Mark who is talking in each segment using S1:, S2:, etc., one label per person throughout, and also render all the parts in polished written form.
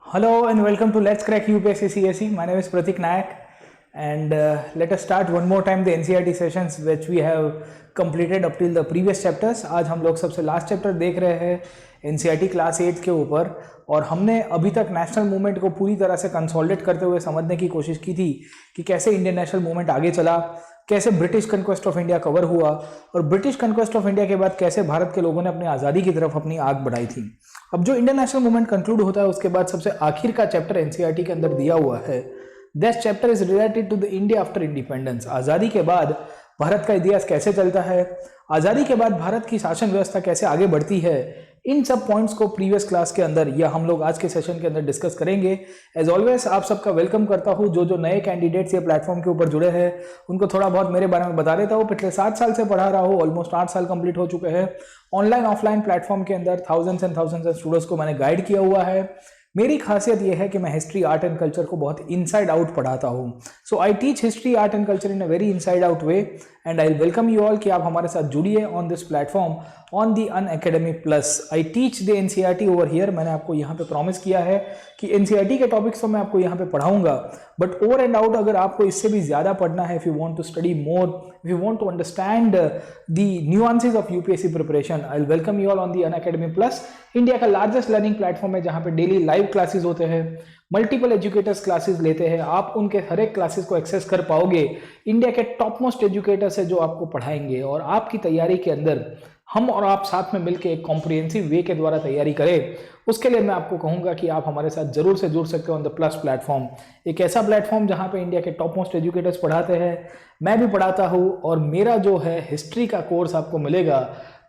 S1: Hello and welcome to Let's Crack UPSC CSE. My name is Pratik Nayak and let us start one more time the NCERT sessions which we have completed up till the previous chapters. आज हम लोग सबसे last chapter देख रहे हैं NCERT class 8 के ऊपर और हमने अभी तक नेशनल मूवमेंट को पूरी तरह से कंसोलिडेट करते हुए समझने की कोशिश की थी कि कैसे इंडियन नेशनल मूवमेंट आगे चला, कैसे British conquest of India cover हुआ और ब्रिटिश कन्क्वेस्ट ऑफ इंडिया के बाद कैसे भारत के लोगों ने अपनी आज़ादी की तरफ अपनी आग बढ़ाई थी। अब जो इंडियन नेशनल मूवमेंट कंक्लूड होता है उसके बाद सबसे आखिर का चैप्टर एनसीईआरटी के अंदर दिया हुआ है। This chapter is related to the India after independence. आज़ादी के बाद भारत का इतिहास कैसे चलता है, आज़ादी के बाद भारत की शासन व्यवस्था कैसे आगे बढ़ती है, इन सब पॉइंट्स को प्रीवियस क्लास के अंदर या हम लोग आज के सेशन के अंदर डिस्कस करेंगे। एज ऑलवेज आप सबका वेलकम करता हूं। जो नए कैंडिडेट्स ये प्लेटफॉर्म के ऊपर जुड़े हैं उनको थोड़ा बहुत मेरे बारे में बता देता हूं। पिछले 7 साल से पढ़ा रहा हूं, ऑलमोस्ट 8 साल कंप्लीट हो चुके हैं। ऑनलाइन ऑफलाइन प्लेटफॉर्म के अंदर थाउजेंड्स एंड स्टूडेंट्स को मैंने गाइड किया हुआ है। मेरी खासियत यह है कि मैं हिस्ट्री आर्ट एंड कल्चर को बहुत इनसाइड आउट पढ़ाता हूं। So I teach history art and culture in a very inside out way and I welcome you all कि आप हमारे साथ जुड़िए on this platform on the Unacademy plus. I teach the NCERT over here. मैंने आपको यहाँ पे promise किया है कि एनसीईआरटी के टॉपिक्स तो मैं आपको यहाँ पे पढ़ाऊंगा, बट ओवर एंड आउट अगर आपको इससे भी ज्यादा पढ़ना है, if you want to study more, if you want to understand the nuances of UPSC preparation, I will welcome you all on the Unacademy Plus. India का लार्जेस्ट लर्निंग प्लेटफॉर्म है जहाँ पे डेली लाइव क्लासेस होते हैं, multiple educators classes लेते हैं। आप उनके हर एक क्लासेस को एक्सेस कर पाओगे। इंडिया के टॉप मोस्ट एजुकेटर्स है जो आपको पढ़ाएंगे और आपकी तैयारी के अंदर हम और आप साथ में मिलकर एक कॉम्प्रिहेंसिव वे के द्वारा तैयारी करें। उसके लिए मैं आपको कहूंगा कि आप हमारे साथ जरूर से जुड़ सकते हो ऑन द प्लस प्लेटफॉर्म। एक ऐसा प्लेटफॉर्म जहां पे इंडिया के टॉप मोस्ट एजुकेटर्स पढ़ाते हैं, मैं भी पढ़ाता हूं और मेरा जो है हिस्ट्री का कोर्स आपको मिलेगा,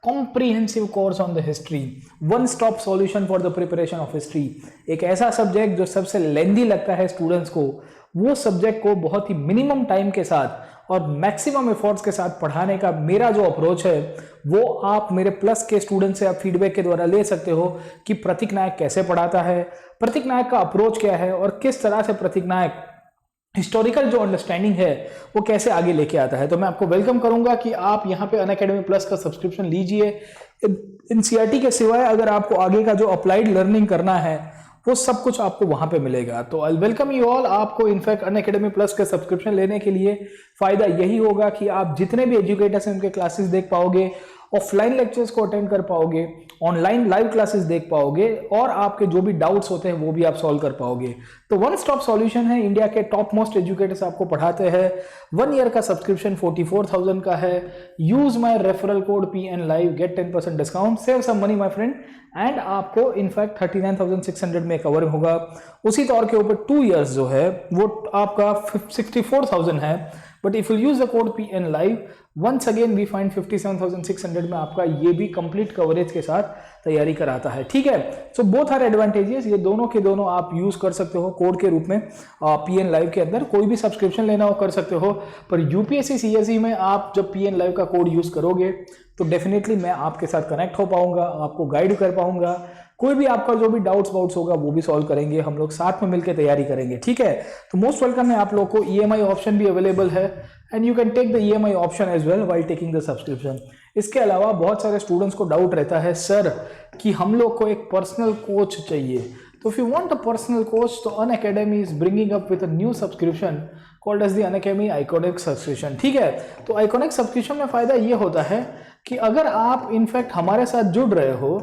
S1: comprehensive course on the history, one stop solution for the preparation of history. एक ऐसा सब्जेक्ट जो सबसे लेंदी लगता है स्टूडेंट्स को, वो सब्जेक्ट को बहुत ही मिनिमम टाइम के साथ और मैक्सिमम एफर्ट्स के साथ पढ़ाने का मेरा जो अप्रोच है वो आप मेरे प्लस के स्टूडेंट से आप फीडबैक के द्वारा ले सकते हो कि प्रतीक नायक कैसे पढ़ाता है, प्रतीक नायक का अप्रोच क्या है और किस तरह से प्रतीक नायक हिस्टोरिकल जो अंडरस्टैंडिंग है वो कैसे आगे लेके आता है। तो मैं आपको वेलकम करूंगा कि आप यहाँ पे अनअकैडमी प्लस का सब्सक्रिप्शन लीजिए। एनसीईआरटी के सिवाय अगर आपको आगे का जो अप्लाइड लर्निंग करना है वो सब कुछ आपको वहां पे मिलेगा। तो आई वेलकम यू ऑल। आपको इनफैक्ट अनअकैडमी प्लस के सब्सक्रिप्शन लेने के लिए फायदा यही होगा कि आप जितने भी एजुकेटर्स हैं उनके क्लासेस देख पाओगे, ऑफलाइन लेक्चर्स को अटेंड कर पाओगे, ऑनलाइन लाइव क्लासेस देख पाओगे और आपके जो भी डाउट्स होते हैं वो भी आप सॉल्व कर पाओगे। तो वन स्टॉप सॉल्यूशन है। इंडिया के टॉप मोस्ट एजुकेटर्स आपको पढ़ाते हैं। 1 ईयर का सब्सक्रिप्शन 44,000 का है। Use my referral code PN Live, get 10% discount, save some money my friend and आपको इनफैक्ट 39,600 में कवर होगा। उसी तौर के ऊपर 2 इयर्स जो है वो आपका 64,000 है, but if you use the code PN Live once again we find 57,600 में आपका ये भी कंप्लीट कवरेज के साथ तैयारी कराता है। ठीक है, सो बोथ आर एडवांटेजेस। ये दोनों के दोनों आप यूज कर सकते हो कोड के रूप में। PN Live के अंदर कोई भी सब्सक्रिप्शन लेना हो कर सकते हो, पर यूपीएससी CSE में आप जब PN Live का कोड यूज करोगे तो डेफिनेटली मैं आपके साथ कनेक्ट हो पाऊंगा, आपको गाइड कर पाऊंगा। कोई भी आपका जो भी डाउट्स होगा वो भी सॉल्व करेंगे, हम लोग साथ में मिलकर तैयारी करेंगे। ठीक है, तो मोस्ट वेलकम है। आप लोग को EMI ऑप्शन भी अवेलेबल है and you can take the EMI option as well while taking the subscription. इसके अलावा बहुत सारे स्टूडेंट्स को डाउट रहता है सर कि हम लोग को एक पर्सनल कोच चाहिए। तो if you want a personal coach तो Unacademy is bringing up with a new subscription called as the Unacademy iconic subscription. ठीक है, तो आइकॉनिक सब्सक्रिप्शन में फायदा ये होता है कि अगर आप इनफैक्ट हमारे साथ जुड़ रहे हो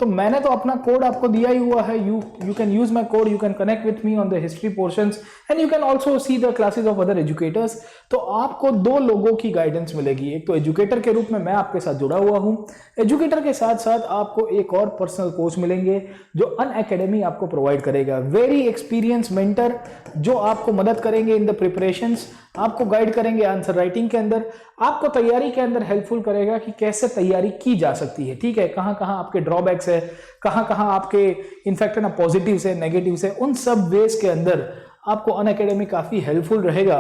S1: तो मैंने तो अपना कोड आपको दिया ही हुआ है। You can use my code, you can connect with me on the history portions and you can also see the classes of other educators. तो आपको 2 लोगों की गाइडेंस मिलेगी। एक तो एजुकेटर के रूप में मैं आपके साथ जुड़ा हुआ हूं, एजुकेटर के साथ साथ आपको एक और पर्सनल कोच मिलेंगे जो अनअकैडमी आपको प्रोवाइड करेगा। वेरी एक्सपीरियंस मेंटर जो आपको मदद करेंगे इन द प्रिपरेशंस, आपको गाइड करेंगे आंसर राइटिंग के अंदर, आपको तैयारी के अंदर हेल्पफुल करेगा कि कैसे तैयारी की जा सकती है। ठीक है, कहां कहां आपके ड्रॉबैक्स है, कहां कहां आपके इनफैक्ट ना पॉजिटिव्स है, नेगेटिव्स है, उन सब वेज के अंदर आपको अनअकैडमी काफी हेल्पफुल रहेगा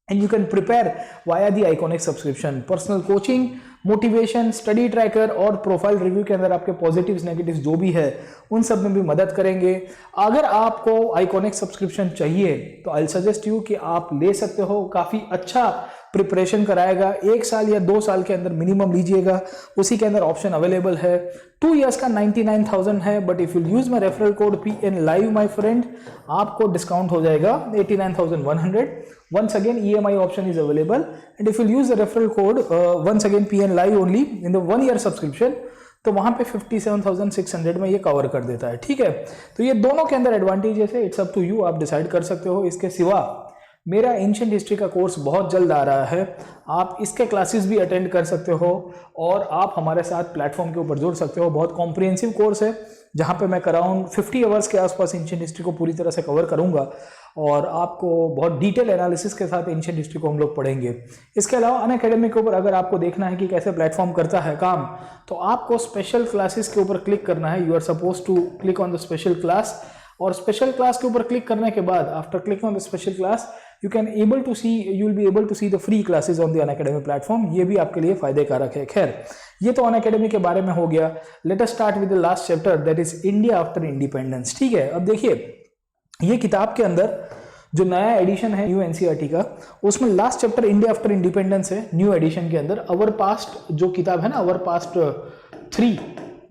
S1: and you can prepare via the iconic subscription. Personal coaching, motivation, study tracker और प्रोफाइल रिव्यू के अंदर आपके पॉजिटिव्स नेगेटिव्स जो भी है उन सब में भी मदद करेंगे। अगर आपको आइकॉनिक सब्सक्रिप्शन चाहिए तो आई सजेस्ट यू कि आप ले सकते हो। काफी अच्छा प्रिपरेशन कराएगा। 1 साल या 2 साल के अंदर मिनिमम लीजिएगा, उसी के अंदर ऑप्शन अवेलेबल है। 2 इयर्स का 99,000 है, but if you use my referral code PN Live my friend, आपको डिस्काउंट हो जाएगा 89,100। Once again EMI option is available, and if you use the referral code once again PN Live only in the 1 year subscription, तो वहां पे 57,600 में ये cover कर देता है। ठीक है, तो ये दोनों के अंदर एडवांटेजेस है, इट्स अप टू यू, आप डिसाइड कर सकते हो। इसके सिवा मेरा एंशिएंट हिस्ट्री का कोर्स बहुत जल्द आ रहा है, आप इसके क्लासेस भी अटेंड कर सकते हो और आप हमारे साथ प्लेटफॉर्म के ऊपर जुड़ सकते हो। बहुत कॉम्प्रिहेंसिव कोर्स है जहाँ पे मैं अराउंड 50 आवर्स के आसपास एंशिएंट हिस्ट्री को पूरी तरह से कवर करूंगा और आपको बहुत डिटेल एनालिसिस के साथ एंशिएंट हिस्ट्री को हम लोग पढ़ेंगे। इसके अलावा अनअकैडमी के ऊपर अगर आपको देखना है कि कैसे प्लेटफॉर्म करता है काम, तो आपको स्पेशल क्लासेस के ऊपर क्लिक करना है। You are suppose to click on the special class, और स्पेशल क्लास के ऊपर क्लिक करने के बाद after clicking on the special class you will be able to see the free classes on the Unacademy platform. ये भी आपके लिए फायदे कारक है। खैर, ये तो अनअकैडमी के बारे में हो गया। Let us start with the last chapter, that is India after independence. ठीक है, अब देखिए ये किताब के अंदर जो नया एडिशन है न्यू एनसीईआरटी का, उसमें last chapter India after independence है न्यू एडिशन के अंदर। अवर पास्ट जो किताब है ना, अवर पास्ट 3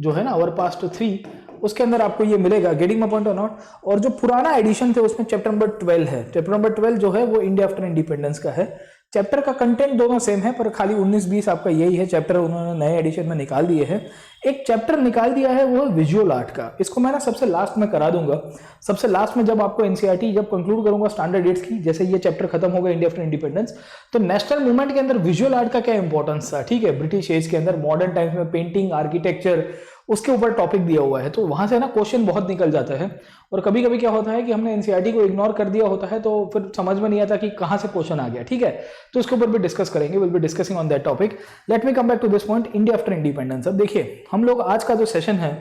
S1: जो है ना, अवर पास्ट 3, उसके अंदर आपको ये मिलेगा, गेटिंग माय पॉइंट और नॉट। और जो पुराना एडिशन थे उसमें चैप्टर नंबर 12 है। चैप्टर नंबर 12 जो है वो इंडिया आफ्टर इंडिपेंडेंस का है। चैप्टर का कंटेंट दोनों सेम है, पर खाली 19-20 आपका यही है चैप्टर उन्होंने नए एडिशन में निकाल दिए हैं। एक चैप्टर निकाल दिया है वो है विजुअल आर्ट का। इसको मैं ना सबसे लास्ट में करा दूंगा, सबसे लास्ट में जब आपको एनसीईआरटी जब कंक्लूड करूंगा स्टैंडर्ड डेट्स की, जैसे ये चैप्टर खत्म होगा इंडिया आफ्टर इंडिपेंडेंस, तो नेशनल मूवमेंट के अंदर विजुअल आर्ट का क्या इंपॉर्टेंस था। ठीक है, ब्रिटिश एज के अंदर मॉडर्न टाइम्स में पेंटिंग, आर्किटेक्चर, उसके ऊपर टॉपिक दिया हुआ है, तो वहां से ना क्वेश्चन बहुत निकल जाता है। और कभी कभी क्या होता है कि हमने एनसीईआरटी को इग्नोर कर दिया होता है, तो फिर समझ में नहीं आता कि कहां से क्वेश्चन आ गया। ठीक है, तो इसके ऊपर भी डिस्कस करेंगे, will be discussing on that topic. Let me come back to this point, India after independence. अब देखिए हम लोग आज का जो सेशन है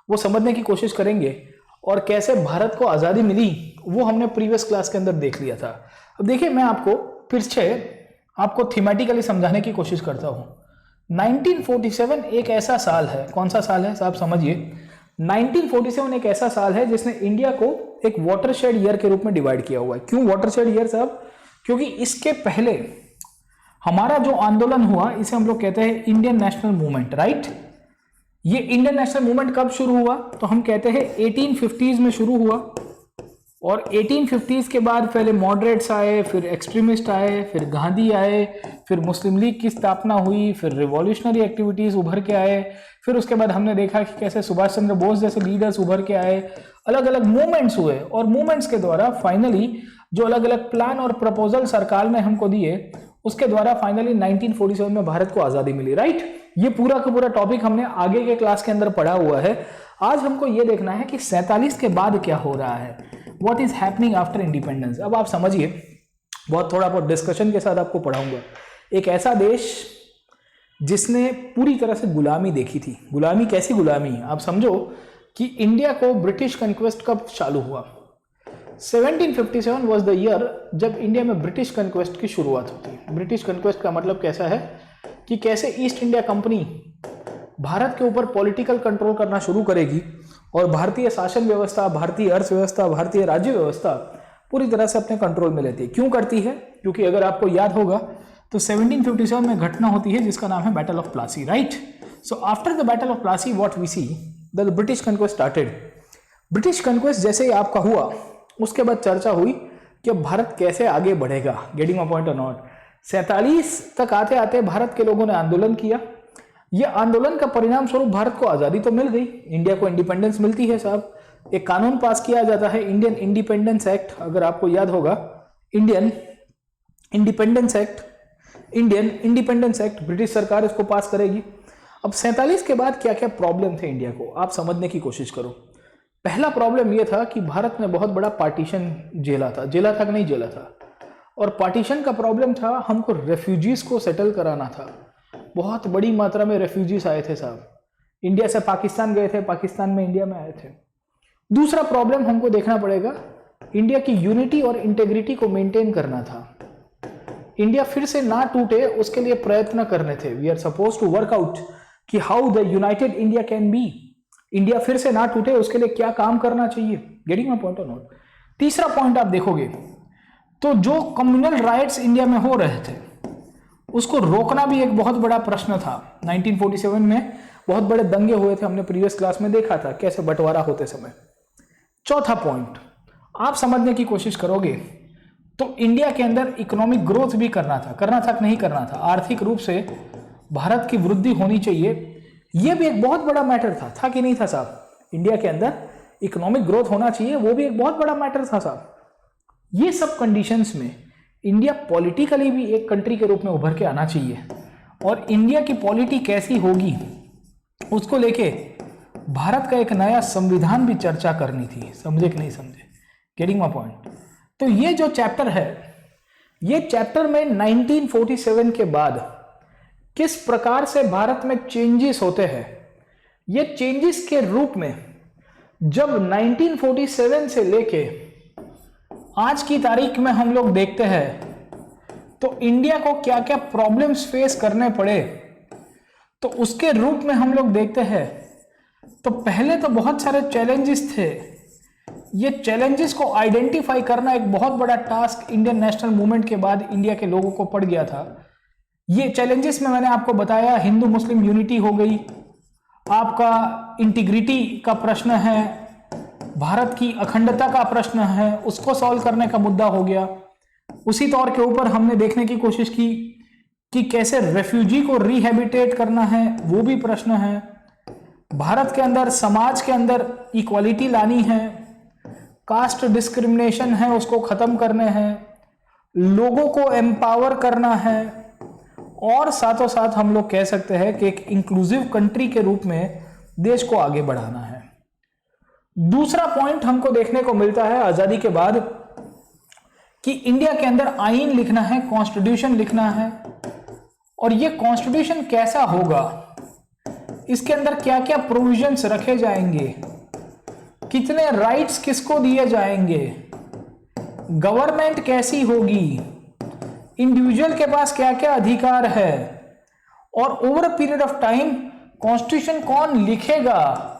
S1: वो समझने की कोशिश करेंगे, और कैसे भारत को आजादी मिली वो हमने प्रीवियस क्लास के अंदर देख लिया था। अब देखिए मैं आपको फिर से आपको थीमेटिकली समझाने की कोशिश करता हूं। 1947 एक ऐसा साल है, कौन सा साल है साहब समझिए, 1947 एक ऐसा साल है जिसने इंडिया को एक वाटरशेड ईयर के रूप में डिवाइड किया हुआ है। क्यों वाटरशेड ईयर साहब? क्योंकि इसके पहले हमारा जो आंदोलन हुआ इसे हम लोग कहते हैं इंडियन नेशनल मूवमेंट, राइट। ये इंडियन नेशनल मूवमेंट कब शुरू हुआ? तो हम कहते हैं 1850s में शुरू हुआ, और 1850s के बाद पहले मॉडरेट्स आए, फिर एक्सट्रीमिस्ट आए, फिर गांधी आए, फिर मुस्लिम लीग की स्थापना हुई, फिर रिवॉल्यूशनरी एक्टिविटीज उभर के आए, फिर उसके बाद हमने देखा कि कैसे सुभाष चंद्र बोस जैसे लीडर्स उभर के आए, अलग अलग मूवमेंट्स हुए, और मूवमेंट्स के द्वारा फाइनली जो अलग अलग प्लान और प्रपोजल सरकार ने हमको दिए, उसके द्वारा फाइनली 1947 में भारत को आजादी मिली, राइट। ये पूरा का पूरा टॉपिक हमने आगे के क्लास के अंदर पढ़ा हुआ है। आज हमको ये देखना है कि 47 के बाद क्या हो रहा है, what is happening after independence. अब आप समझिए, बहुत थोड़ा बहुत डिस्कशन के साथ आपको पढ़ाऊंगा। एक ऐसा देश जिसने पूरी तरह से गुलामी देखी थी। गुलामी कैसी गुलामी? आप समझो कि इंडिया को ब्रिटिश कंक्वेस्ट कब चालू हुआ? 1757 वाज द ईयर जब इंडिया में ब्रिटिश कंक्वेस्ट की शुरुआत होती है। ब्रिटिश कंक्वेस्ट का मतलब कैसा है कि कैसे ईस्ट इंडिया कंपनी भारत के ऊपर पॉलिटिकल कंट्रोल करना शुरू करेगी और भारतीय शासन व्यवस्था, भारतीय अर्थव्यवस्था, भारतीय राज्य व्यवस्था पूरी तरह से अपने कंट्रोल में लेती है। क्यों करती है? क्योंकि अगर आपको याद होगा तो 1757 में घटना होती है जिसका नाम है battle of Plassey, right. So after the battle of Plassey what we see the British conquest started. British conquest जैसे ही आपका हुआ, उसके बाद चर्चा हुई कि अब भारत कैसे आगे बढ़ेगा, गेटिंग माय पॉइंट और नॉट। 47 तक आते आते भारत के लोगों ने आंदोलन किया। ये आंदोलन का परिणाम स्वरूप भारत को आजादी तो मिल गई, इंडिया को इंडिपेंडेंस मिलती है साहब। एक कानून पास किया जाता है, इंडियन इंडिपेंडेंस एक्ट, अगर आपको याद होगा, इंडियन इंडिपेंडेंस एक्ट, ब्रिटिश सरकार इसको पास करेगी। अब 47 के बाद क्या क्या प्रॉब्लम थे इंडिया को, आप समझने की कोशिश करो। पहला प्रॉब्लम यह था कि भारत ने बहुत बड़ा पार्टीशन झेला था कि नहीं झेला था, और पार्टीशन का प्रॉब्लम था, हमको रेफ्यूजीज को सेटल कराना था। बहुत बड़ी मात्रा में रेफ्यूजीज आए थे साहब, इंडिया से पाकिस्तान गए थे, पाकिस्तान में इंडिया में आए थे। दूसरा प्रॉब्लम हमको देखना पड़ेगा, इंडिया की यूनिटी और इंटेग्रिटी को मेंटेन करना था। इंडिया फिर से ना टूटे उसके लिए प्रयत्न करने थे। We are suppose to work out कि how the united India can be. India फिर से ना टूटे उसके लिए क्या काम करना चाहिए, गेटिंग माय पॉइंट और नॉट। तीसरा पॉइंट आप देखोगे तो जो कम्युनल राइट्स इंडिया में हो रहे थे, उसको रोकना भी एक बहुत बड़ा प्रश्न था। 1947 में बहुत बड़े दंगे हुए थे, हमने प्रीवियस क्लास में देखा था कैसे बंटवारा होते समय। चौथा पॉइंट आप समझने की कोशिश करोगे तो इंडिया के अंदर इकोनॉमिक ग्रोथ भी करना था कि नहीं करना था, आर्थिक रूप से भारत की वृद्धि होनी चाहिए, यह भी एक बहुत बड़ा मैटर था कि नहीं था साहब? इंडिया के अंदर इकोनॉमिक ग्रोथ होना चाहिए, वो भी एक बहुत बड़ा मैटर था साहब। ये सब कंडीशंस में इंडिया पॉलिटिकली भी एक कंट्री के रूप में उभर के आना चाहिए, और इंडिया की पॉलिटी कैसी होगी उसको लेके भारत का एक नया संविधान भी चर्चा करनी थी। समझे कि नहीं समझे? Getting my point? तो ये जो चैप्टर है, ये चैप्टर में 1947 के बाद किस प्रकार से भारत में चेंजेस होते हैं, ये चेंजेस के रूप में जब 1947 से लेके आज की तारीख में हम लोग देखते हैं तो इंडिया को क्या क्या प्रॉब्लम्स फेस करने पड़े, तो उसके रूप में हम लोग देखते हैं तो पहले तो बहुत सारे चैलेंजेस थे। ये चैलेंजेस को आइडेंटिफाई करना एक बहुत बड़ा टास्क इंडियन नेशनल मूवमेंट के बाद इंडिया के लोगों को पड़ गया था। ये चैलेंजेस में मैंने आपको बताया, हिंदू मुस्लिम यूनिटी हो गई, आपका इंटीग्रिटी का प्रश्न है, भारत की अखंडता का प्रश्न है, उसको सॉल्व करने का मुद्दा हो गया। उसी तौर के ऊपर हमने देखने की कोशिश की कि कैसे रेफ्यूजी को रिहेबिटेट करना है, वो भी प्रश्न है। भारत के अंदर समाज के अंदर इक्वालिटी लानी है, कास्ट डिस्क्रिमिनेशन है उसको खत्म करने हैं, लोगों को एम्पावर करना है, और साथों साथ हम लोग कह सकते हैं कि एक इंक्लूसिव कंट्री के रूप में देश को आगे बढ़ाना है। दूसरा पॉइंट हमको देखने को मिलता है आजादी के बाद कि इंडिया के अंदर आईन लिखना है, कॉन्स्टिट्यूशन लिखना है, और ये कॉन्स्टिट्यूशन कैसा होगा, इसके अंदर क्या क्या प्रोविजंस रखे जाएंगे, कितने राइट्स किसको दिए जाएंगे, गवर्नमेंट कैसी होगी, इंडिविजुअल के पास क्या क्या अधिकार है, और over a period of time constitution कौन लिखेगा,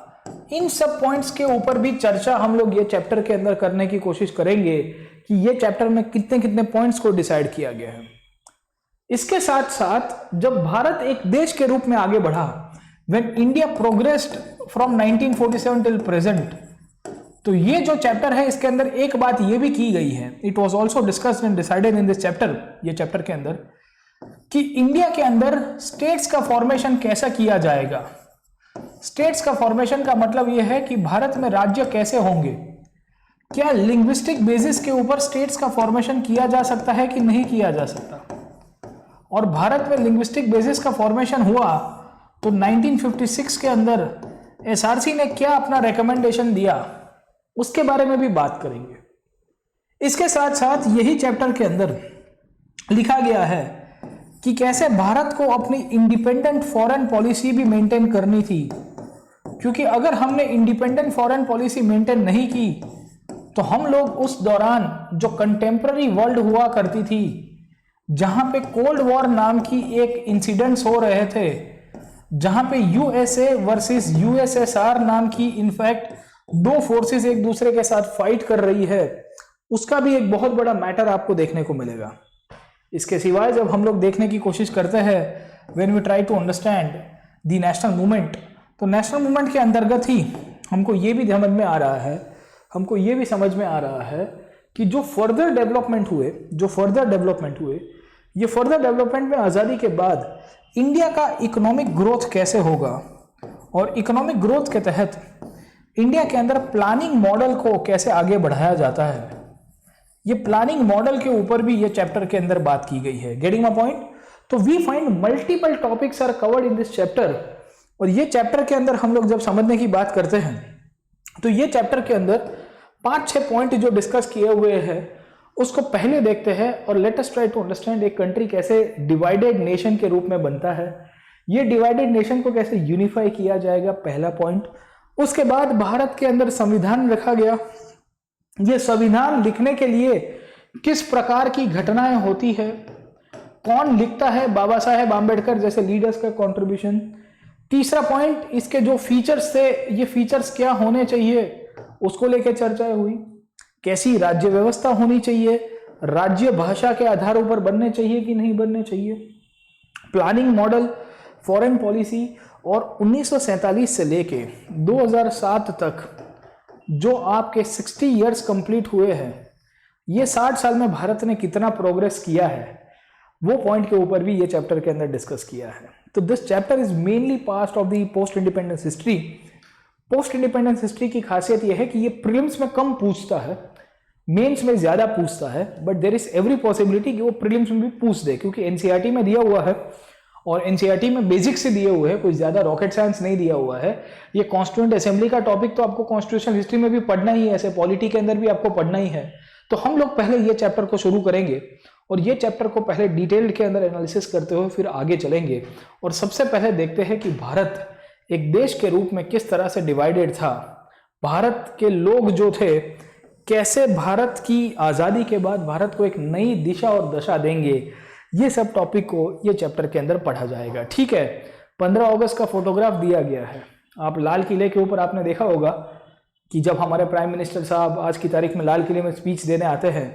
S1: इन सब पॉइंट्स के ऊपर भी चर्चा हम लोग ये चैप्टर के अंदर करने की कोशिश करेंगे कि ये चैप्टर में कितने कितने पॉइंट्स को डिसाइड किया गया है। इसके साथ साथ जब भारत एक देश के रूप में आगे बढ़ा, when India progressed from 1947 till present, तो ये जो चैप्टर है इसके अंदर एक बात ये भी की गई है, it was also discussed and decided in this chapter, ये चैप्टर के अंदर, कि इंडिया के अंदर स्टेट्स का फॉर्मेशन कैसा किया जाएगा। स्टेट्स का फॉर्मेशन का मतलब यह है कि भारत में राज्य कैसे होंगे, क्या लिंग्विस्टिक बेसिस के ऊपर स्टेट्स का फॉर्मेशन किया जा सकता है कि नहीं किया जा सकता, और भारत में लिंग्विस्टिक बेसिस का फॉर्मेशन हुआ तो 1956 के अंदर एसआरसी ने क्या अपना रिकमेंडेशन दिया, उसके बारे में भी बात करेंगे। इसके साथ साथ यही चैप्टर के अंदर लिखा गया है कि कैसे भारत को अपनी इंडिपेंडेंट फॉरेन पॉलिसी भी मेंटेन करनी थी, क्योंकि अगर हमने इंडिपेंडेंट फॉरेन पॉलिसी मेंटेन नहीं की तो हम लोग उस दौरान जो कंटेम्पररी वर्ल्ड हुआ करती थी, जहां पे कोल्ड वॉर नाम की एक इंसिडेंट्स हो रहे थे, जहां पे यूएसए वर्सेस यूएसएसआर नाम की इनफैक्ट दो फोर्सेस एक दूसरे के साथ फाइट कर रही है, उसका भी एक बहुत बड़ा मैटर आपको देखने को मिलेगा। इसके सिवाय जब हम लोग देखने की कोशिश करते हैं when we try to understand the national movement, तो नेशनल मूवमेंट के अंतर्गत ही हमको ये भी समझ में आ रहा है, कि जो फर्दर डेवलपमेंट हुए, ये फर्दर डेवलपमेंट में आज़ादी के बाद इंडिया का इकोनॉमिक ग्रोथ कैसे होगा, और इकोनॉमिक ग्रोथ के तहत इंडिया के अंदर प्लानिंग मॉडल को कैसे आगे बढ़ाया जाता है, ये प्लानिंग मॉडल के ऊपर भी ये चैप्टर के अंदर बात की गई है। Getting my point? तो we find multiple topics are covered in this chapter, और ये चैप्टर के अंदर हम लोग जब समझने की बात करते हैं तो ये चैप्टर के अंदर 5-6 पॉइंट जो डिस्कस किए हुए हैं उसको पहले देखते हैं, और let us try to understand एक कंट्री कैसे डिवाइडेड नेशन के रूप में बनता है, ये डिवाइडेड नेशन को कैसे यूनिफाई किया जाएगा, पहला पॉइंट। उसके बाद भारत के अंदर संविधान रखा गया, ये संविधान लिखने के लिए किस प्रकार की घटनाएं होती है, कौन लिखता है, बाबा साहेब आंबेडकर जैसे लीडर्स का कंट्रीब्यूशन। तीसरा पॉइंट, इसके जो फीचर्स थे, ये फीचर्स क्या होने चाहिए, उसको लेकर चर्चा हुई। कैसी राज्य व्यवस्था होनी चाहिए, राज्य भाषा के आधारों पर बनने चाहिए कि नहीं बनने चाहिए। प्लानिंग मॉडल, फॉरेन पॉलिसी, और 1947 से लेके 2007 तक जो आपके 60 इयर्स कंप्लीट हुए हैं, ये 60 साल में भारत ने कितना प्रोग्रेस किया है, वो पॉइंट के ऊपर भी ये चैप्टर के अंदर डिस्कस किया है। तो this chapter is mainly part of the post independence history. Post independence history की खासियत यह है कि ये प्रीलिम्स में कम पूछता है, मेंस में ज्यादा पूछता है, but there is every possibility कि वो प्रीलिम्स में भी पूछ दे, क्योंकि एनसीईआरटी में दिया हुआ है और एनसीईआरटी में बेसिक से दिए हुए हैं, कोई ज्यादा रॉकेट साइंस नहीं दिया हुआ है। ये कॉन्स्टिट्यूएंट असेंबली का टॉपिक तो आपको कॉन्स्टिट्यूशनल हिस्ट्री में भी पढ़ना ही है, ऐसे पॉलिटी के अंदर भी आपको पढ़ना ही है। तो हम लोग पहले ये चैप्टर को शुरू करेंगे और ये चैप्टर को पहले डिटेल्ड के अंदर एनालिसिस करते हुए फिर आगे चलेंगे। और सबसे पहले देखते हैं कि भारत एक देश के रूप में किस तरह से डिवाइडेड था, भारत के लोग जो थे कैसे भारत की आज़ादी के बाद भारत को एक नई दिशा और दशा देंगे, ये सब टॉपिक को ये चैप्टर के अंदर पढ़ा जाएगा। ठीक है, 15 अगस्त का फोटोग्राफ दिया गया है। आप लाल किले के ऊपर आपने देखा होगा कि जब हमारे प्राइम मिनिस्टर साहब आज की तारीख में लाल किले में स्पीच देने आते हैं,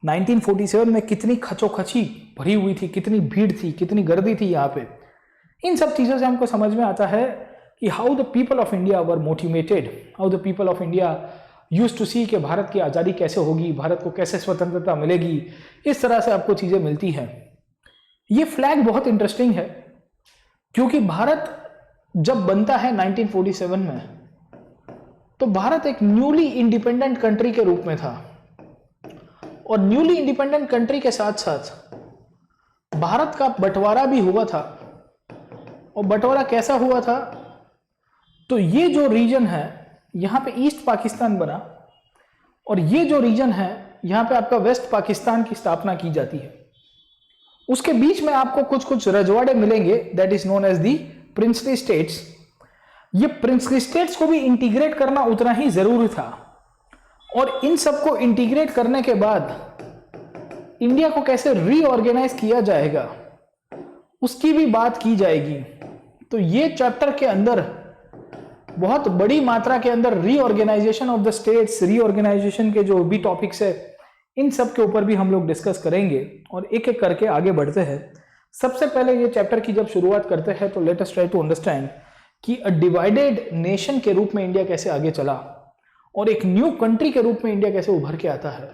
S1: 1947 में कितनी खचोखची भरी हुई थी, कितनी भीड़ थी, कितनी गर्दी थी यहाँ पे। इन सब चीज़ों से हमको समझ में आता है कि how the people of India were motivated, how the people of India used to see कि भारत की आज़ादी कैसे होगी, भारत को कैसे स्वतंत्रता मिलेगी। इस तरह से आपको चीज़ें मिलती हैं। ये फ्लैग बहुत इंटरेस्टिंग है क्योंकि भारत जब बनता है 1947 में, तो भारत एक न्यूली इंडिपेंडेंट कंट्री के रूप में था और न्यूली इंडिपेंडेंट कंट्री के साथ साथ भारत का बंटवारा भी हुआ था। और बंटवारा कैसा हुआ था, तो ये जो रीजन है यहां पे ईस्ट पाकिस्तान बना और ये जो रीजन है यहां पे आपका वेस्ट पाकिस्तान की स्थापना की जाती है। उसके बीच में आपको कुछ कुछ रजवाड़े मिलेंगे, that is known as the princely states. ये प्रिंसली स्टेट्स को भी इंटीग्रेट करना उतना ही जरूरी था और इन सबको इंटीग्रेट करने के बाद इंडिया को कैसे रीऑर्गेनाइज किया जाएगा उसकी भी बात की जाएगी। तो ये चैप्टर के अंदर बहुत बड़ी मात्रा के अंदर reorganisation of the states, reorganisation के जो भी टॉपिक्स है, इन सब के ऊपर भी हम लोग डिस्कस करेंगे और एक एक करके आगे बढ़ते हैं। सबसे पहले ये चैप्टर की जब शुरुआत करते हैं तो let us try to understand कि अ डिवाइडेड नेशन के रूप में इंडिया कैसे आगे चला और एक न्यू कंट्री के रूप में इंडिया कैसे उभर के आता है।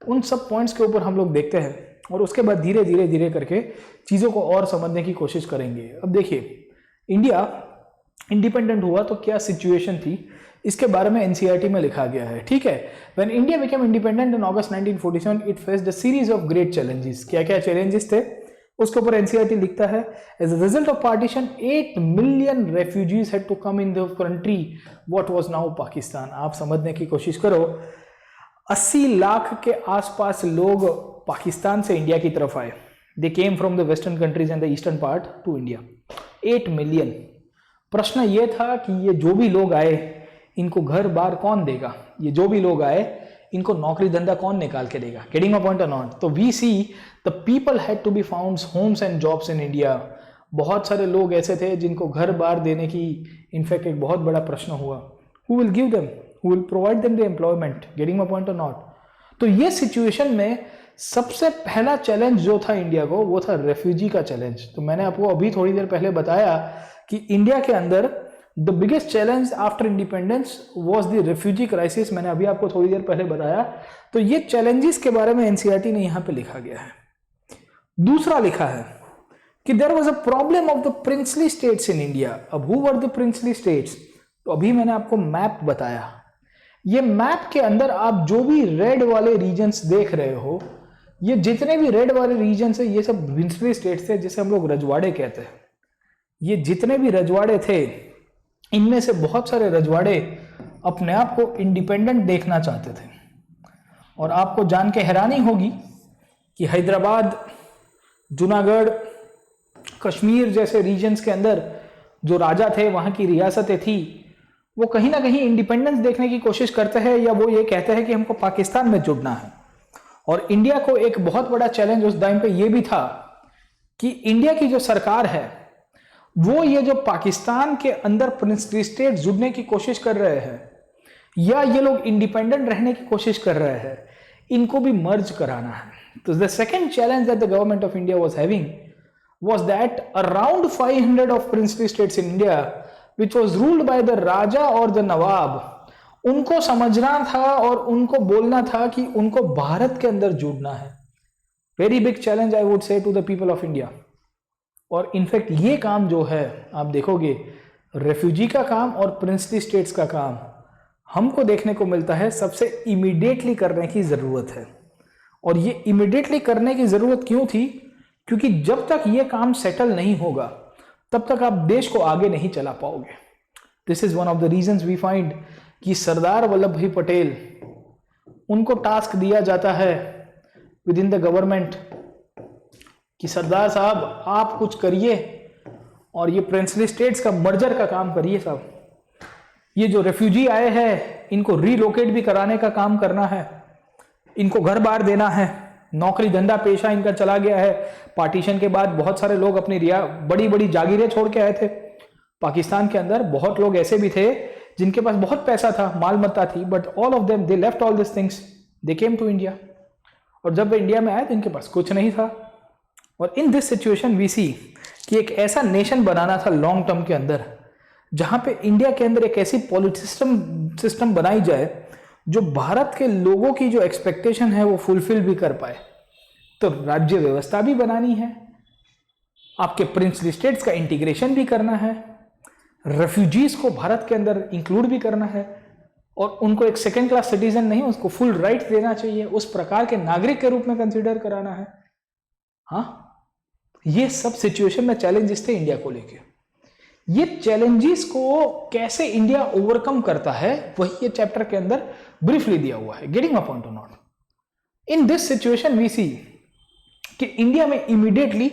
S1: उन सब पॉइंट्स के ऊपर हम लोग देखते हैं और उसके बाद धीरे धीरे धीरे करके चीज़ों को और समझने की कोशिश करेंगे। अब देखिए, इंडिया इंडिपेंडेंट हुआ तो क्या सिचुएशन थी, इसके बारे में एनसीईआरटी में लिखा गया है। ठीक है, when India became independent in August 1947 it faced a series of great challenges. क्या क्या चैलेंजेस थे उसके ऊपर एनसीईआरटी लिखता है, as a result of partition 8 million refugees had to come in the country what was now Pakistan. आप समझने की कोशिश करो, 80 लाख के आसपास लोग पाकिस्तान से इंडिया की तरफ आए। They came from the western countries and the eastern part to India, 8 million. प्रश्न ये था कि ये जो भी लोग आए इनको घर बार कौन देगा, ये जो भी लोग आए इनको नौकरी धंधा कौन निकाल के देगा। गेटिंग माय पॉइंट और नॉट। तो we see the people had to be found homes and jobs in India. बहुत सारे लोग ऐसे थे जिनको घर बार देने की इनफैक्ट एक बहुत बड़ा प्रश्न हुआ। Who will give them, who will provide them the employment. Getting my point और नॉट। तो ये सिचुएशन में सबसे पहला चैलेंज जो था इंडिया को वो था रेफ्यूजी का चैलेंज। तो मैंने आपको अभी थोड़ी देर पहले बताया कि इंडिया के अंदर the biggest challenge after independence was the refugee crisis. मैंने अभी आपको थोड़ी देर पहले बताया। तो ये चैलेंजेस के बारे में एनसीईआरटी ने यहां पे लिखा गया है। दूसरा लिखा है कि there was a problem of the princely states in India. अब who were the princely states, तो अभी मैंने आपको मैप बताया। ये मैप के अंदर आप जो भी रेड वाले रीजन्स देख रहे हो, ये जितने भी रेड वाले रीजन्स है ये सब प्रिंसली स्टेट्स थे, जिसे हम लोग रजवाड़े कहते हैं। ये जितने भी रजवाड़े थे इनमें से बहुत सारे रजवाड़े अपने आप को इंडिपेंडेंट देखना चाहते थे। और आपको जान के हैरानी होगी कि हैदराबाद, जूनागढ़, कश्मीर जैसे रीजन्स के अंदर जो राजा थे, वहां की रियासतें थी, वो कहीं ना कहीं इंडिपेंडेंस देखने की कोशिश करते हैं या वो ये कहते हैं कि हमको पाकिस्तान में जुड़ना है। और इंडिया को एक बहुत बड़ा चैलेंज उस टाइम पे ये भी था कि इंडिया की जो सरकार है वो ये जो पाकिस्तान के अंदर प्रिंसली स्टेट जुड़ने की कोशिश कर रहे हैं या ये लोग इंडिपेंडेंट रहने की कोशिश कर रहे हैं, इनको भी मर्ज कराना है। तो the second challenge that the government of India was having was that around 500 of princely states in India, which was ruled by the Raja or the Nawab, उनको समझना था और उनको बोलना था कि उनको भारत के अंदर जुड़ना है. Very big challenge I would say to the people of India. और इनफैक्ट ये काम जो है आप देखोगे, रेफ्यूजी का काम और प्रिंसली स्टेट्स का काम हमको देखने को मिलता है सबसे इमीडिएटली करने की जरूरत है. और ये इमीडिएटली करने की जरूरत क्यों थी? क्योंकि जब तक ये काम सेटल नहीं होगा तब तक आप देश को आगे नहीं चला पाओगे. This is one of the reasons we find कि सरदार वल्लभ भाई पटेल, उनको टास्क दिया जाता है विद इन द गवर्नमेंट कि सरदार साहब आप कुछ करिए और ये प्रिंसली स्टेट्स का मर्जर का काम करिए साहब. ये जो रेफ्यूजी आए हैं इनको रीलोकेट भी कराने का काम करना है, इनको घर बार देना है, नौकरी धंधा पेशा इनका चला गया है. पार्टीशन के बाद बहुत सारे लोग अपनी बड़ी बड़ी जागीरें छोड़ के आए थे. पाकिस्तान के अंदर बहुत लोग ऐसे भी थे जिनके पास बहुत पैसा था, माल मत्ता थी, but all of them they left all this things, they came to India. और जब वे इंडिया में आए तो इनके पास कुछ नहीं था. और इन दिस सिचुएशन वी सी कि एक ऐसा नेशन बनाना था लॉन्ग टर्म के अंदर जहां पे इंडिया के अंदर एक ऐसी पॉलिटिकल सिस्टम बनाई जाए जो भारत के लोगों की जो एक्सपेक्टेशन है वो फुलफिल भी कर पाए. तो राज्य व्यवस्था भी बनानी है, आपके प्रिंसली स्टेट्स का इंटीग्रेशन भी करना है, रेफ्यूजीज को भारत के अंदर इंक्लूड भी करना है और उनको एक सेकेंड क्लास सिटीजन नहीं, उसको फुल राइट देना चाहिए, उस प्रकार के नागरिक के रूप में कंसीडर कराना है. हाँ, ये सब सिचुएशन में चैलेंजेस थे इंडिया को लेके. ये चैलेंजेस को कैसे इंडिया ओवरकम करता है वही ये चैप्टर के अंदर ब्रीफली दिया हुआ है. गेटिंग माय पॉइंट और not? In this situation we see कि इंडिया में इमीडिएटली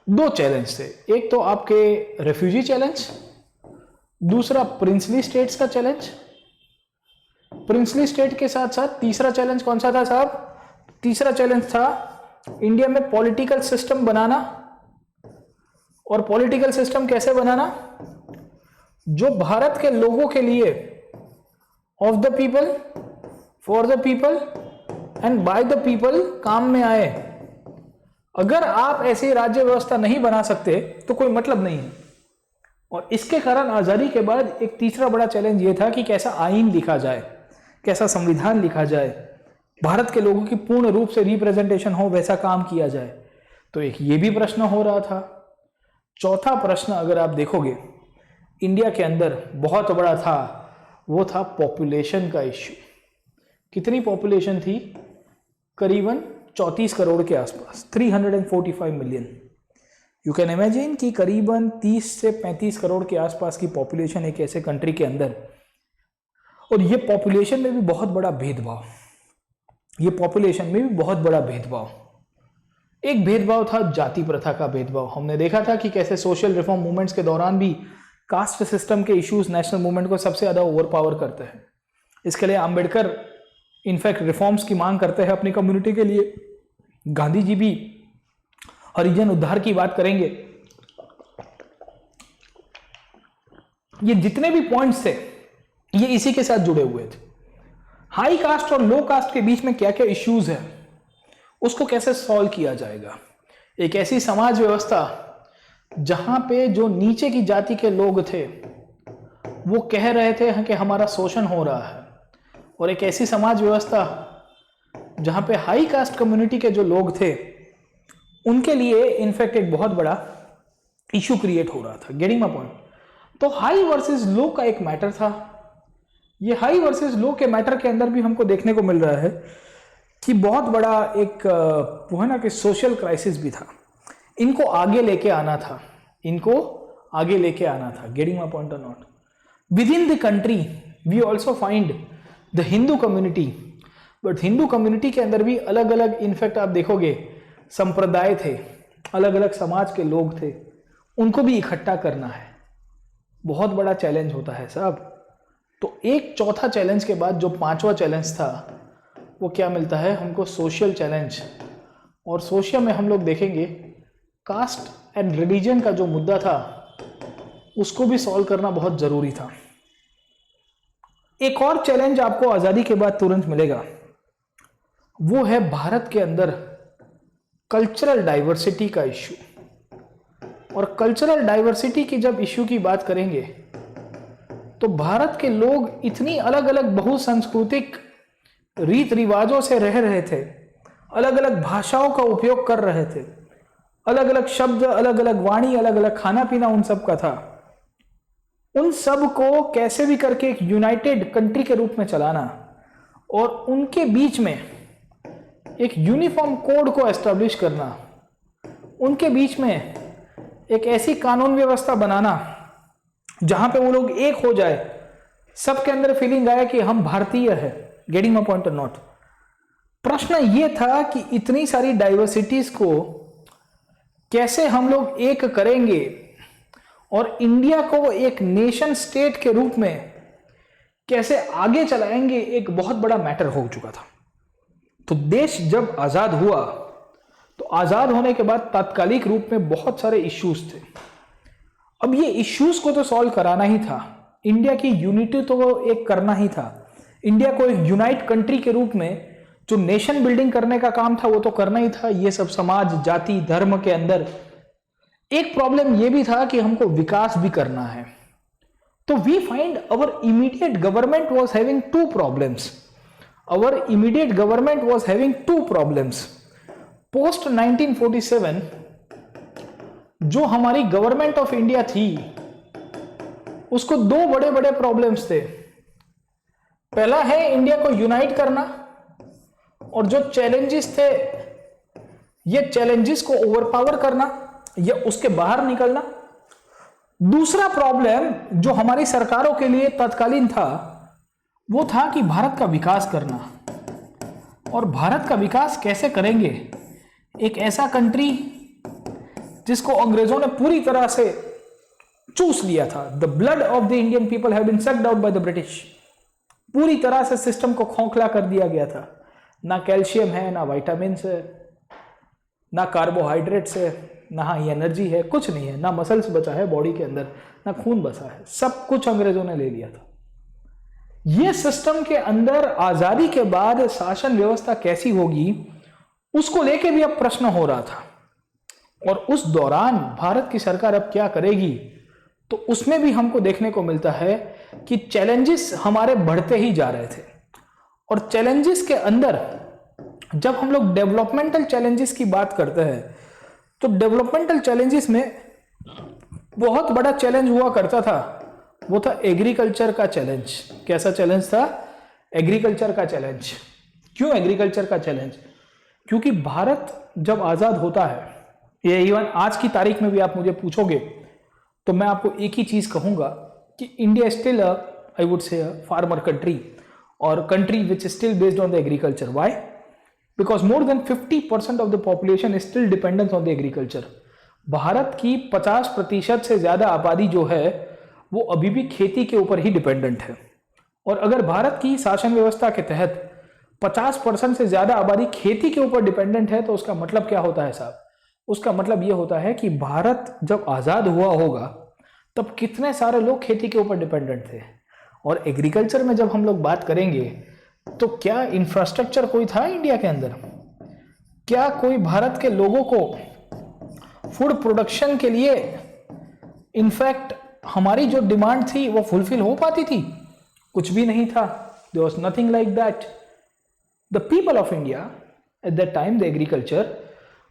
S1: दो चैलेंज थे. एक तो आपके रेफ्यूजी चैलेंज, दूसरा प्रिंसली स्टेट्स का चैलेंज. प्रिंसली स्टेट के साथ साथ तीसरा चैलेंज कौन सा था साहब? तीसरा चैलेंज था इंडिया में पॉलिटिकल सिस्टम बनाना. और पॉलिटिकल सिस्टम कैसे बनाना? जो भारत के लोगों के लिए, of the people, for the people and by the people काम में आए. अगर आप ऐसी राज्य व्यवस्था नहीं बना सकते तो कोई मतलब नहीं है. और इसके कारण आजादी के बाद एक तीसरा बड़ा चैलेंज ये था कि कैसा आईन लिखा जाए, कैसा संविधान लिखा जाए, भारत के लोगों की पूर्ण रूप से रिप्रेजेंटेशन हो, वैसा काम किया जाए. तो एक ये भी प्रश्न हो रहा था. चौथा प्रश्न अगर आप देखोगे इंडिया के अंदर बहुत बड़ा था, वो था पॉपुलेशन का इश्यू. कितनी पॉपुलेशन थी? करीबन 34 करोड़ के आसपास, 345 मिलियन. यू कैन इमेजिन कि करीबन 30 से 35 करोड़ के आसपास की पॉपुलेशन एक ऐसे कंट्री के अंदर. और ये पॉपुलेशन में भी बहुत बड़ा भेदभाव, ये पॉपुलेशन में भी बहुत बड़ा भेदभाव. एक भेदभाव था जाति प्रथा का भेदभाव. हमने देखा था कि कैसे सोशल रिफॉर्म मूवमेंट्स के दौरान भी कास्ट सिस्टम के इश्यूज नेशनल मूवमेंट को सबसे ज्यादा ओवरपावर करते हैं. इसके लिए अंबेडकर इनफैक्ट रिफॉर्म्स की मांग करते हैं अपनी कम्युनिटी के लिए. गांधी जी भी हरिजन उद्धार की बात करेंगे. ये जितने भी पॉइंट्स थे ये इसी के साथ जुड़े हुए थे. हाई कास्ट और लो कास्ट के बीच में क्या क्या इश्यूज है, उसको कैसे सॉल्व किया जाएगा. एक ऐसी समाज व्यवस्था जहां पे जो नीचे की जाति के लोग थे वो कह रहे थे कि हमारा शोषण हो रहा है, और एक ऐसी समाज व्यवस्था जहां पे हाई कास्ट कम्युनिटी के जो लोग थे उनके लिए इनफैक्ट एक बहुत बड़ा इशू क्रिएट हो रहा था. Getting my point? तो हाई वर्सेस लो का एक मैटर था. ये हाई वर्सेस लो के मैटर के अंदर भी हमको देखने को मिल रहा है कि बहुत बड़ा एक वो है ना कि सोशल क्राइसिस भी था. इनको आगे लेके आना था, इनको आगे लेके आना था. गेटिंग माय पॉइंट और not? Within the country we also find the Hindu community. But Hindu community के अंदर भी अलग अलग इनफैक्ट आप देखोगे संप्रदाय थे, अलग अलग समाज के लोग थे, उनको भी इकट्ठा करना है. बहुत बड़ा चैलेंज होता है साहब. तो एक चौथा चैलेंज के बाद जो पांचवा चैलेंज था वो क्या मिलता है हमको? Social challenge. और सोशल में हम लोग देखेंगे कास्ट एंड रिलीजन का जो मुद्दा था उसको भी सॉल्व करना बहुत जरूरी था. एक और चैलेंज आपको आजादी के बाद तुरंत मिलेगा, वो है भारत के अंदर कल्चरल डाइवर्सिटी का इश्यू. और कल्चरल डाइवर्सिटी की जब इश्यू की बात करेंगे तो भारत के लोग इतनी अलग अलग बहुसांस्कृतिक रीत रिवाजों से रह रहे थे, अलग अलग भाषाओं का उपयोग कर रहे थे, अलग अलग शब्द, अलग अलग वाणी, अलग अलग खाना पीना उन सब का था। उन सब को कैसे भी करके एक यूनाइटेड कंट्री के रूप में चलाना और उनके बीच में एक यूनिफॉर्म कोड को एस्टेब्लिश करना, उनके बीच में एक ऐसी कानून व्यवस्था बनाना जहां पे वो लोग एक हो जाए, सबके अंदर फीलिंग आए कि हम भारतीय है। गेटिंग माय पॉइंट और नॉट? प्रश्न ये था कि इतनी सारी डाइवर्सिटीज को कैसे हम लोग एक करेंगे और इंडिया को एक नेशन स्टेट के रूप में कैसे आगे चलाएंगे, एक बहुत बड़ा मैटर हो चुका था। तो देश जब आजाद हुआ तो आजाद होने के बाद तात्कालिक रूप में बहुत सारे इश्यूज थे। अब ये इश्यूज को तो सॉल्व कराना ही था, इंडिया की यूनिटी तो एक करना ही था, इंडिया को एक यूनाइट कंट्री के रूप में जो नेशन बिल्डिंग करने का काम था वो तो करना ही था। ये सब समाज, जाति, धर्म के अंदर एक प्रॉब्लम ये भी था कि हमको विकास भी करना है। तो we find our immediate government was having two problems. Our immediate government was having two problems. Post 1947 जो हमारी गवर्नमेंट ऑफ इंडिया थी उसको दो बड़े बड़े प्रॉब्लम्स थे। पहला है इंडिया को यूनाइट करना और जो चैलेंजेस थे ये चैलेंजेस को ओवरपावर करना या उसके बाहर निकलना। दूसरा प्रॉब्लम जो हमारी सरकारों के लिए तत्कालीन था वो था कि भारत का विकास करना। और भारत का विकास कैसे करेंगे? एक ऐसा कंट्री जिसको अंग्रेजों ने पूरी तरह से चूस लिया था। The blood of the Indian people have been sucked out by the British. पूरी तरह से सिस्टम को खोखला कर दिया गया था। ना कैल्शियम है, ना विटामिन है, ना कार्बोहाइड्रेट्स है, ना ही एनर्जी है, कुछ नहीं है, ना मसल्स बचा है बॉडी के अंदर, ना खून बचा है, सब कुछ अंग्रेजों ने ले लिया था। ये सिस्टम के अंदर आजादी के बाद शासन व्यवस्था कैसी होगी उसको लेके भी अब प्रश्न हो रहा था। और उस दौरान भारत की सरकार अब क्या करेगी तो उसमें भी हमको देखने को मिलता है कि चैलेंजेस हमारे बढ़ते ही जा रहे थे। और चैलेंजेस के अंदर जब हम लोग डेवलपमेंटल चैलेंजेस की बात करते हैं तो डेवलपमेंटल चैलेंजेस में बहुत बड़ा चैलेंज हुआ करता था, वो था एग्रीकल्चर का चैलेंज। कैसा चैलेंज था? एग्रीकल्चर का चैलेंज। क्यों एग्रीकल्चर का चैलेंज? क्योंकि भारत जब आजाद होता है, ये इवन आज की तारीख में भी आप मुझे पूछोगे तो मैं आपको एक ही चीज कहूंगा कि India still I would say farmer country और country which still based on the agriculture. Why? Because more than 50% of the population is still dependent on the agriculture. Bharat की 50% से ज्यादा आबादी जो है वो अभी भी खेती के ऊपर ही डिपेंडेंट है। और अगर भारत की शासन व्यवस्था के तहत 50% से ज्यादा आबादी खेती के ऊपर डिपेंडेंट है तो उसका मतलब क्या होता है साहब? उसका मतलब यह होता है कि भारत जब आजाद हुआ होगा तब कितने सारे लोग खेती के ऊपर डिपेंडेंट थे। और एग्रीकल्चर में जब हम लोग बात करेंगे तो क्या इंफ्रास्ट्रक्चर कोई था इंडिया के अंदर? क्या कोई भारत के लोगों को फूड प्रोडक्शन के लिए इनफैक्ट हमारी जो डिमांड थी वो फुलफिल हो पाती थी? कुछ भी नहीं था। There was nothing like that. The people of India at that time, the agriculture,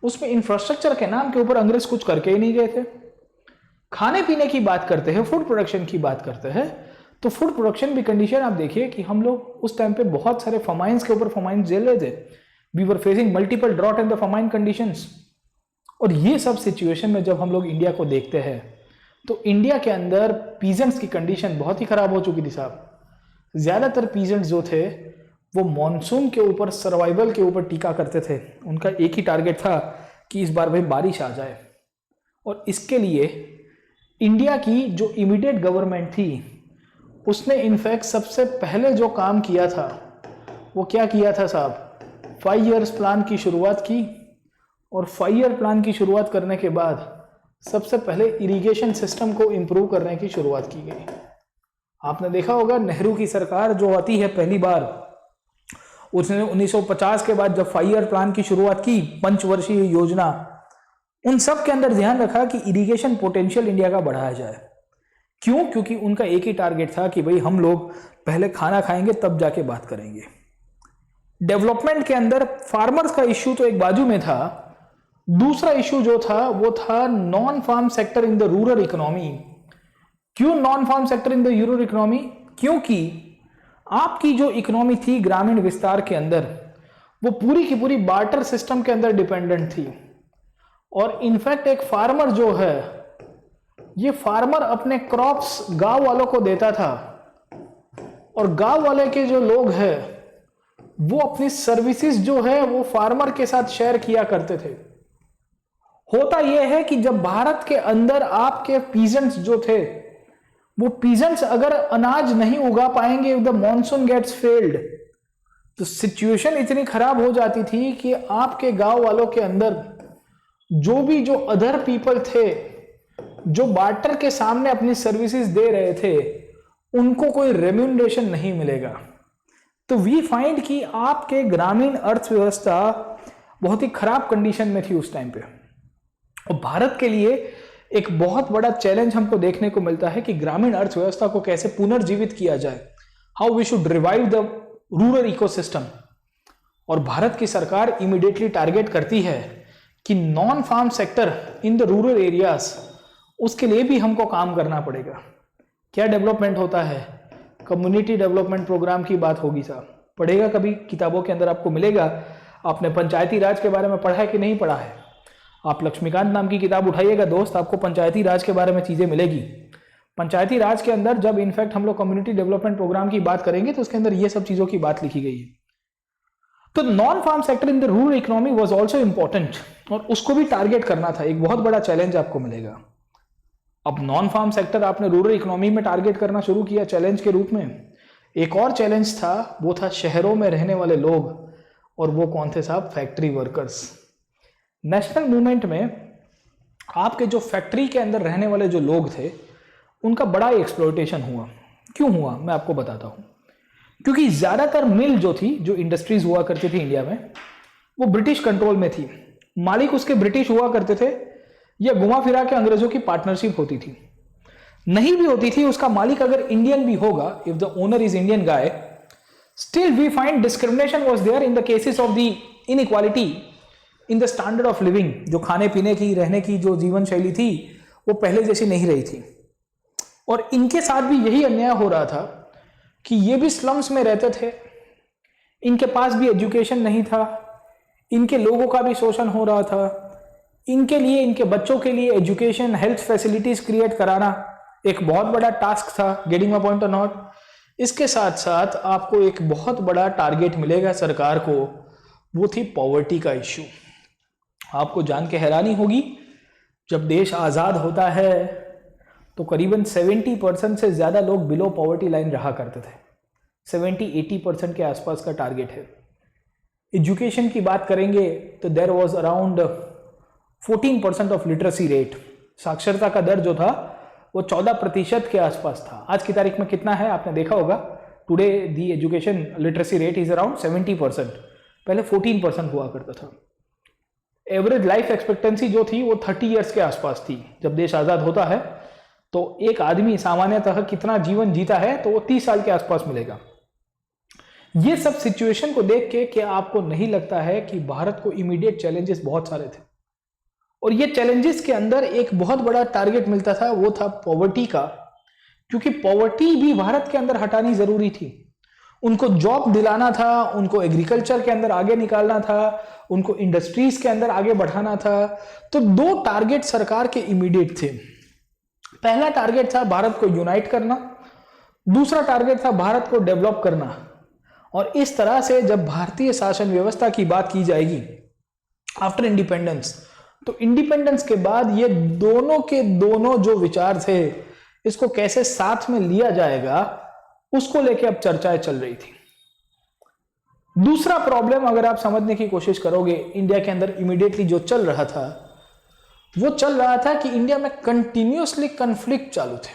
S1: उसमें इंफ्रास्ट्रक्चर के नाम के ऊपर अंग्रेज कुछ करके ही नहीं गए थे। खाने पीने की बात करते हैं, फूड प्रोडक्शन की बात करते हैं तो फूड प्रोडक्शन भी कंडीशन आप देखिए कि हम लोग उस टाइम पे बहुत सारे फमाइंस के ऊपर फमाइंस झेल रहे थे। We were facing multiple drought and the famine conditions. और ये सब सिचुएशन में जब हम लोग इंडिया को देखते हैं तो इंडिया के अंदर पीजेंट्स की कंडीशन बहुत ही खराब हो चुकी थी साहब। ज्यादातर पीजेंट्स जो थे वो मॉनसून के ऊपर, सर्वाइवल के ऊपर टीका करते थे। उनका एक ही टारगेट था कि इस बार भाई बारिश आ जाए। और इसके लिए इंडिया की जो इमीडिएट गवर्नमेंट थी उसने इनफैक्ट सबसे पहले जो काम किया था वो क्या किया था साहब? 5 ईयर्स प्लान की शुरुआत की। और 5 ईयर प्लान की शुरुआत करने के बाद सबसे पहले इरिगेशन सिस्टम को इंप्रूव करने की शुरुआत की गई। आपने देखा होगा नेहरू की सरकार जो आती है पहली बार, उसने 1950 के बाद जब 5 ईयर प्लान की शुरुआत की, पंचवर्षीय योजना, उन सब के अंदर ध्यान रखा कि इरिगेशन पोटेंशियल इंडिया का बढ़ाया जाए। क्यों? क्योंकि उनका एक ही टारगेट था कि भाई हम लोग पहले खाना खाएंगे तब जाके बात करेंगे। डेवलपमेंट के अंदर फार्मर्स का इश्यू तो एक बाजू में था, दूसरा इश्यू जो था वो था non farm sector in the rural economy. क्यों non farm sector in the rural economy? क्योंकि आपकी जो इकोनॉमी थी ग्रामीण विस्तार के अंदर, वो पूरी की पूरी बार्टर सिस्टम के अंदर डिपेंडेंट थी। और इनफैक्ट एक फार्मर जो है, ये फार्मर अपने क्रॉप्स गांव वालों को देता था, और गांव वाले के जो लोग हैं वो अपनी सर्विसेज जो है वो फार्मर के साथ शेयर किया करते थे। होता यह है कि जब भारत के अंदर आपके पीजेंट्स जो थे, वो पीजेंट्स अगर अनाज नहीं उगा पाएंगे, if the monsoon gets failed, तो सिचुएशन इतनी खराब हो जाती थी कि आपके गांव वालों के अंदर जो अदर पीपल थे, जो बार्टर के सामने अपनी सर्विसेज दे रहे थे, उनको कोई रेम्यूनरेशन नहीं मिलेगा। तो वी फाइंड कि आपके ग्रामीण अर्थव्यवस्था बहुत ही खराब कंडीशन में थी उस टाइम पे। और भारत के लिए एक बहुत बड़ा चैलेंज हमको देखने को मिलता है कि ग्रामीण अर्थव्यवस्था को कैसे पुनर्जीवित किया जाए, how we should revive the rural ecosystem. और भारत की सरकार इमीडिएटली टारगेट करती है कि non farm sector in the rural areas, उसके लिए भी हमको काम करना पड़ेगा। क्या डेवलपमेंट होता है? कम्युनिटी डेवलपमेंट प्रोग्राम की बात होगी साहब, पढ़ेगा कभी किताबों के अंदर आपको मिलेगा। आपने पंचायती राज के बारे में पढ़ा है कि नहीं पढ़ा है? आप लक्ष्मीकांत नाम की किताब उठाइएगा दोस्त, आपको पंचायती राज के बारे में चीजें मिलेगी। पंचायती राज के अंदर जब इनफैक्ट हम लोग कम्युनिटी डेवलपमेंट प्रोग्राम की बात करेंगे तो उसके अंदर ये सब चीजों की बात लिखी गई है। तो non farm sector in the rural economy was also important, और उसको भी टारगेट करना था। एक बहुत बड़ा चैलेंज आपको मिलेगा। अब नॉन फार्म सेक्टर आपने रूरल इकोनॉमी में टारगेट करना शुरू किया चैलेंज के रूप में। एक और चैलेंज था, वो था शहरों में रहने वाले लोग, और वो कौन थे साहब? Factory workers. नेशनल मूवमेंट में आपके जो फैक्ट्री के अंदर रहने वाले जो लोग थे, उनका बड़ा एक्सप्लॉयटेशन हुआ। क्यों हुआ मैं आपको बताता हूं। क्योंकि ज्यादातर मिल जो थी, जो इंडस्ट्रीज हुआ करती थी इंडिया में, वो ब्रिटिश कंट्रोल में थी। मालिक उसके ब्रिटिश हुआ करते थे, या घुमा फिरा के अंग्रेजों की पार्टनरशिप होती थी। नहीं भी होती थी, उसका मालिक अगर इंडियन भी होगा, if the owner is Indian guy, still we find discrimination was there in the cases of the inequality in the standard of living. जो खाने पीने की, रहने की जो जीवन शैली थी, वो पहले जैसी नहीं रही थी। और इनके साथ भी यही अन्याय हो रहा था कि ये भी स्लम्स में रहते थे, इनके पास भी एजुकेशन नहीं था, इनके लोगों का भी शोषण हो रहा था। इनके लिए, इनके बच्चों के लिए एजुकेशन, हेल्थ फैसिलिटीज क्रिएट कराना एक बहुत बड़ा टास्क था। गेटिंग माय पॉइंट और नॉट? इसके साथ साथ आपको एक बहुत बड़ा टारगेट मिलेगा सरकार को, वो थी पॉवर्टी का इश्यू। आपको जान के हैरानी होगी, जब देश आजाद होता है तो करीबन 70% से ज्यादा लोग बिलो पॉवर्टी लाइन रहा करते थे। 70-80% के आसपास का टारगेट है। एजुकेशन की बात करेंगे तो there was around 14% of literacy rate. साक्षरता का दर जो था वो 14% के आसपास था। आज की तारीख में कितना है आपने देखा होगा। Today the education literacy rate is around 70%, पहले 14% हुआ करता था। एवरेज लाइफ एक्सपेक्टेंसी जो थी वो 30 ईयर्स के आसपास थी। जब देश आजाद होता है तो एक आदमी सामान्यतः कितना जीवन जीता है, तो वो 30 साल के आसपास मिलेगा। ये सब सिचुएशन को देख के क्या आपको नहीं लगता है कि भारत को इमीडिएट चैलेंजेस बहुत सारे थे, और ये चैलेंजेस के अंदर एक बहुत बड़ा टारगेट मिलता था, वो था पॉवर्टी का। क्योंकि पॉवर्टी भी भारत के अंदर हटानी जरूरी थी। उनको जॉब दिलाना था, उनको एग्रीकल्चर के अंदर आगे निकालना था, उनको इंडस्ट्रीज के अंदर आगे बढ़ाना था। तो दो टारगेट सरकार के इमीडिएट थे। पहला टारगेट था भारत को यूनाइट करना, दूसरा टारगेट था भारत को डेवलप करना। और इस तरह से जब भारतीय शासन व्यवस्था की बात की जाएगी आफ्टर इंडिपेंडेंस, तो इंडिपेंडेंस के बाद ये दोनों के दोनों जो विचार थे, इसको कैसे साथ में लिया जाएगा, उसको लेके अब चर्चाएं चल रही थी। दूसरा प्रॉब्लम अगर आप समझने की कोशिश करोगे, इंडिया के अंदर इमीडिएटली जो चल रहा था, वो चल रहा था कि इंडिया में कंटिन्यूअसली कन्फ्लिक्ट चालू थे।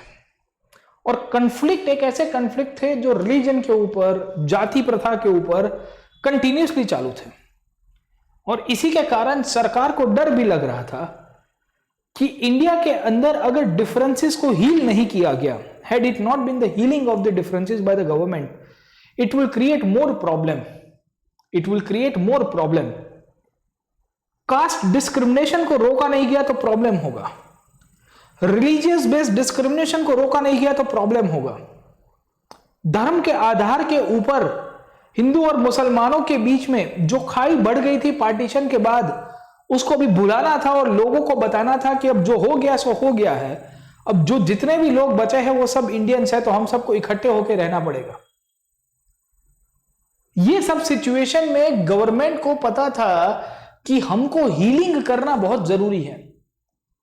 S1: और कन्फ्लिक्ट एक ऐसे कन्फ्लिक्ट थे जो रिलीजन के ऊपर, जाति प्रथा के ऊपर कंटिन्यूअसली चालू थे। और इसी के कारण सरकार को डर भी लग रहा था कि इंडिया के अंदर अगर डिफरेंसेस को हील नहीं किया गया, had it not been the healing of the differences by the government, it will create more problem. It will create more problem. Caste discrimination को रोका नहीं गया तो प्रॉब्लम होगा, रिलीजियस बेस्ड डिस्क्रिमिनेशन को रोका नहीं गया तो प्रॉब्लम होगा, धर्म के आधार के ऊपर हिंदू और मुसलमानों के बीच में जो खाई बढ़ गई थी पार्टीशन के बाद, उसको भी भुलाना था और लोगों को बताना था कि अब जो हो गया सो हो गया है, अब जो जितने भी लोग बचे हैं वो सब इंडियंस है, तो हम सबको इकट्ठे होकर रहना पड़ेगा। ये सब सिचुएशन में गवर्नमेंट को पता था कि हमको हीलिंग करना बहुत जरूरी है।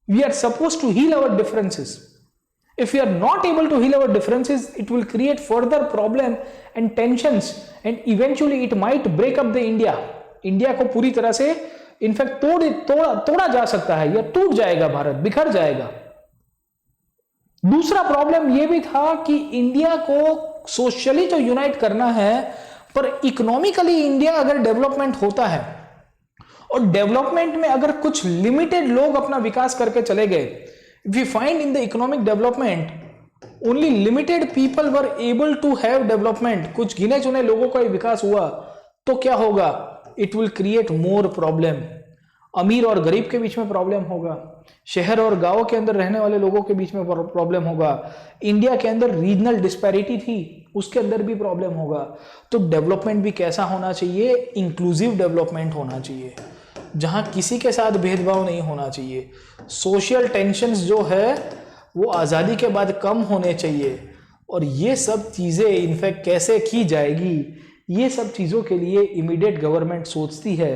S1: We are suppose to heal our differences. If we are not able to heal our differences, it will create further problem and tensions, and eventually it might break up the India. India को पूरी तरह से in fact तोड़ा जा सकता है, या टूट जाएगा, भारत बिखर जाएगा। दूसरा प्रॉब्लम यह भी था कि इंडिया को सोशली तो यूनाइट करना है, पर इकोनॉमिकली इंडिया अगर डेवलपमेंट होता है और डेवलपमेंट में अगर कुछ लिमिटेड लोग अपना विकास करके चले गए, if we find in the economic development only limited people were able to have development, कुछ गिने चुने लोगों का विकास हुआ, तो क्या होगा? It will create more problem. अमीर और गरीब के बीच में प्रॉब्लम होगा, शहर और गांव के अंदर रहने वाले लोगों के बीच में प्रॉब्लम होगा, इंडिया के अंदर रीजनल डिस्पैरिटी थी उसके अंदर भी प्रॉब्लम होगा। तो डेवलपमेंट भी कैसा होना चाहिए? इंक्लूसिव डेवलपमेंट होना चाहिए, जहां किसी के साथ भेदभाव नहीं होना चाहिए। सोशल टेंशन्स जो है वो आज़ादी के बाद कम होने चाहिए, और ये सब चीज़ें इनफैक्ट कैसे की जाएगी, ये सब चीज़ों के लिए इमीडिएट गवर्नमेंट सोचती है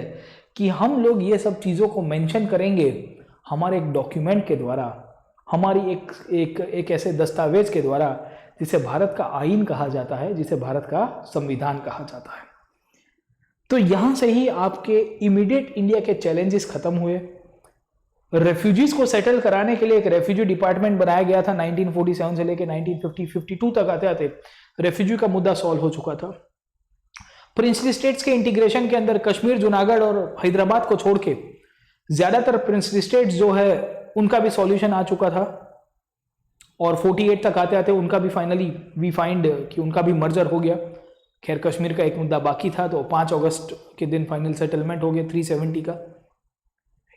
S1: कि हम लोग ये सब चीज़ों को मेंशन करेंगे हमारे एक डॉक्यूमेंट के द्वारा, हमारी एक ऐसे दस्तावेज के द्वारा जिसे भारत का आईन कहा जाता है, जिसे भारत का संविधान कहा जाता है। तो यहां से ही आपके इमीडिएट इंडिया के चैलेंजेस खत्म हुए। रेफ्यूजीज को सेटल कराने के लिए एक रेफ्यूजी डिपार्टमेंट बनाया गया था 1947 से लेकर 1952 तक आते आते रेफ्यूजी का मुद्दा सॉल्व हो चुका था। प्रिंसली स्टेट्स के इंटीग्रेशन के अंदर कश्मीर, जूनागढ़ और हैदराबाद को छोड़ के ज्यादातर प्रिंसली स्टेट्स जो है उनका भी सॉल्यूशन आ चुका था, और 48 तक आते आते उनका भी फाइनली वी फाइंड कि उनका भी मर्जर हो गया। खैर कश्मीर का एक मुद्दा बाकी था, तो 5 अगस्त के दिन फाइनल सेटलमेंट हो गया 370 का।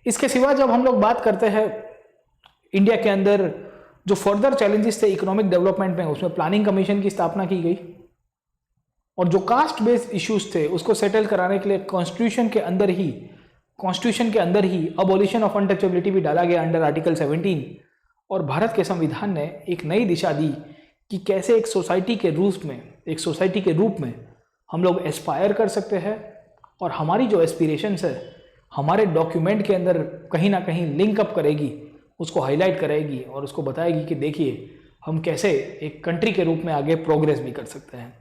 S1: इसके सिवा जब हम लोग बात करते हैं इंडिया के अंदर जो फर्दर चैलेंजेस थे इकोनॉमिक डेवलपमेंट में, उसमें प्लानिंग कमीशन की स्थापना की गई, और जो कास्ट बेस्ड इश्यूज थे उसको सेटल कराने के लिए कॉन्स्टिट्यूशन के अंदर ही अबॉलिशन ऑफ अनटचेबिलिटी भी डाला गया अंडर आर्टिकल 17, और भारत के संविधान ने एक नई दिशा दी कि कैसे एक सोसाइटी के रूप में हम लोग एस्पायर कर सकते हैं, और हमारी जो एस्पिरेशंस है हमारे डॉक्यूमेंट के अंदर कहीं ना कहीं लिंक अप करेगी, उसको हाईलाइट करेगी और उसको बताएगी कि देखिए हम कैसे एक कंट्री के रूप में आगे प्रोग्रेस भी कर सकते हैं।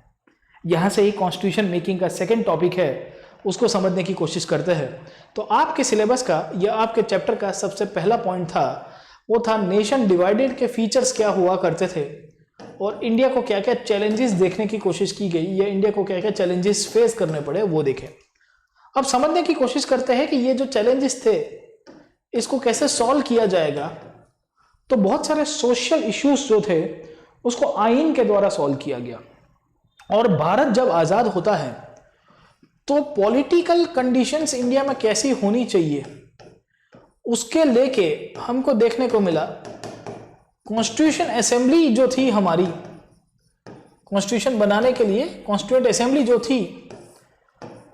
S1: यहाँ से ही कॉन्स्टिट्यूशन मेकिंग का सेकंड टॉपिक है, उसको समझने की कोशिश करते हैं। तो आपके सिलेबस का या आपके चैप्टर का सबसे पहला पॉइंट था, वो था नेशन डिवाइडेड के फीचर्स क्या हुआ करते थे, और इंडिया को क्या क्या चैलेंजेस देखने की कोशिश की गई, या इंडिया को क्या क्या चैलेंजेस फेस करने पड़े वो देखें। अब समझने की कोशिश करते हैं कि ये जो चैलेंजेस थे इसको कैसे सॉल्व किया जाएगा। तो बहुत सारे सोशल इश्यूज जो थे उसको आईन के द्वारा सॉल्व किया गया, और भारत जब आजाद होता है तो पॉलिटिकल कंडीशंस इंडिया में कैसी होनी चाहिए उसके लेके हमको देखने को मिला। कॉन्स्टिट्यूशन असेंबली जो थी हमारी, कॉन्स्टिट्यूशन बनाने के लिए कॉन्स्टिट्यूएंट असेंबली जो थी,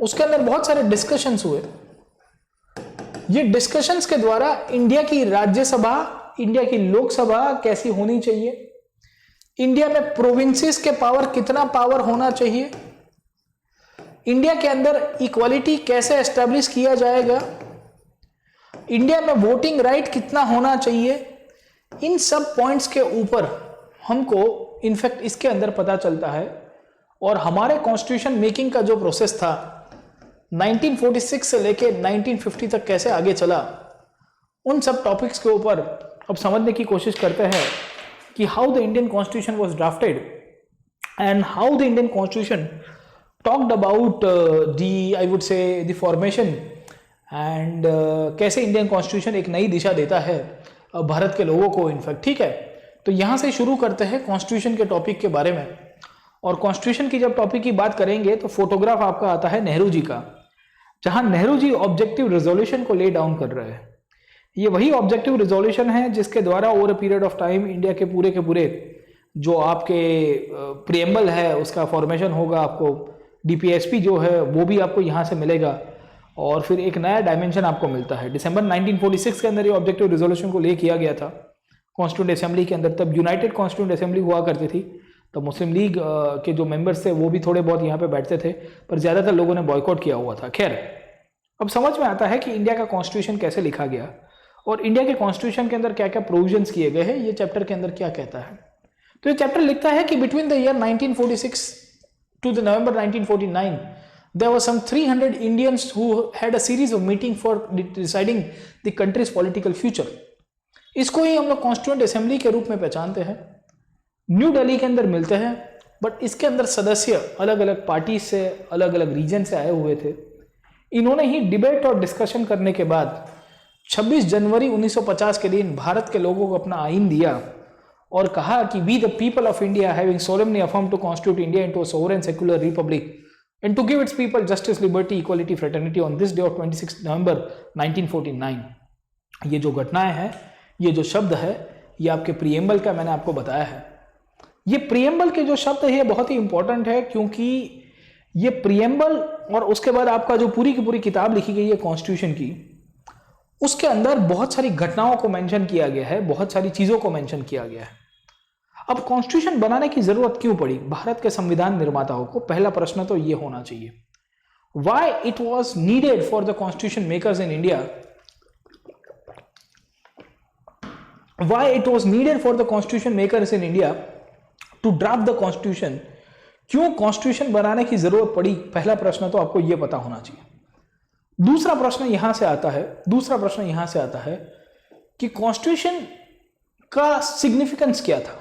S1: उसके अंदर बहुत सारे डिस्कशंस हुए। ये डिस्कशंस के द्वारा इंडिया की राज्यसभा, इंडिया की लोकसभा कैसी होनी चाहिए, इंडिया में प्रोविंसेस के पावर कितना पावर होना चाहिए, इंडिया के अंदर इक्वालिटी कैसे एस्टेब्लिश किया जाएगा, इंडिया में वोटिंग राइट कितना होना चाहिए, इन सब पॉइंट्स के ऊपर हमको इनफैक्ट इसके अंदर पता चलता है। और हमारे कॉन्स्टिट्यूशन मेकिंग का जो प्रोसेस था 1946 से लेके 1950 तक कैसे आगे चला, उन सब टॉपिक्स के ऊपर अब समझने की कोशिश करते हैं कि how the Indian constitution was drafted and how the Indian constitution talked about I would से द फॉर्मेशन, एंड कैसे इंडियन कॉन्स्टिट्यूशन एक नई दिशा देता है भारत के लोगों को इनफैक्ट। ठीक है, तो यहां से शुरू करते हैं कॉन्स्टिट्यूशन के टॉपिक के बारे में। और कॉन्स्टिट्यूशन की जब टॉपिक की बात करेंगे तो फोटोग्राफ आपका आता है नेहरू जी का, जहां नेहरू जी ऑब्जेक्टिव रेजोल्यूशन को ले डाउन कर रहे हैं। ये वही ऑब्जेक्टिव रेजोल्यूशन है जिसके द्वारा over a period of time India के पूरे जो आपके प्रिएम्बल है उसका फॉर्मेशन होगा। आपको डीपीएसपी जो है वो भी आपको यहाँ से मिलेगा और फिर एक नया डायमेंशन आपको मिलता है। दिसंबर 1946 के अंदर ये ऑब्जेक्टिव रेजोल्यूशन को ले किया गया था कॉन्स्टिट्यूंट असेंबली के अंदर। तब यूनाइटेड कॉन्स्टिट्यूंट असेंबली हुआ करती थी, तो मुस्लिम लीग के जो मेंबर्स थे वो भी थोड़े बहुत यहाँ पे बैठते थे, पर ज़्यादातर लोगों ने बॉयकॉट किया हुआ था। खैर, अब समझ में आता है कि इंडिया का कॉन्स्टिट्यूशन कैसे लिखा गया और इंडिया के कॉन्स्टिट्यूशन के अंदर क्या क्या प्रोविजंस किए गए हैं, ये चैप्टर के अंदर क्या कहता है। तो ये चैप्टर लिखता है कि between the year 1946 to the November 1949 there were some 300 Indians who had a series of meeting for deciding the country's political future। इसको ही हम लोग कॉन्स्टिट्यूएंट असेंबली के रूप में पहचानते हैं। न्यू दिल्ली के अंदर मिलते हैं, बट इसके अंदर सदस्य अलग अलग पार्टी से, अलग अलग रीजन से आए हुए थे। इन्होंने ही डिबेट और डिस्कशन करने के बाद 26 जनवरी 1950 के दिन भारत के लोगों को अपना आइन दिया और कहा कि we the people of India having solemnly affirm to constitute India into a sovereign secular republic and to give its people justice, liberty, equality, fraternity on this day of 26 November 1949। ये जो घटनाएं हैं, ये जो शब्द है, ये आपके प्रिएम्बल का मैंने आपको बताया है। ये प्रिएम्बल के जो शब्द है ये बहुत ही इंपॉर्टेंट है, क्योंकि ये प्रिएम्बल और उसके बाद आपका जो पूरी की पूरी किताब लिखी गई है कॉन्स्टिट्यूशन की, उसके अंदर बहुत सारी घटनाओं को मेंशन किया गया है, बहुत सारी चीजों को मेंशन किया गया है। अब कॉन्स्टिट्यूशन बनाने की जरूरत क्यों पड़ी भारत के संविधान निर्माताओं को? पहला प्रश्न तो ये होना चाहिए, why it was needed for the constitution makers in India, why it was needed for the constitution makers in India to draft the constitution. क्यों कॉन्स्टिट्यूशन बनाने की जरूरत पड़ी? पहला प्रश्न तो आपको यह पता होना चाहिए। दूसरा प्रश्न यहां से आता है कि कॉन्स्टिट्यूशन का सिग्निफिकेंस क्या था।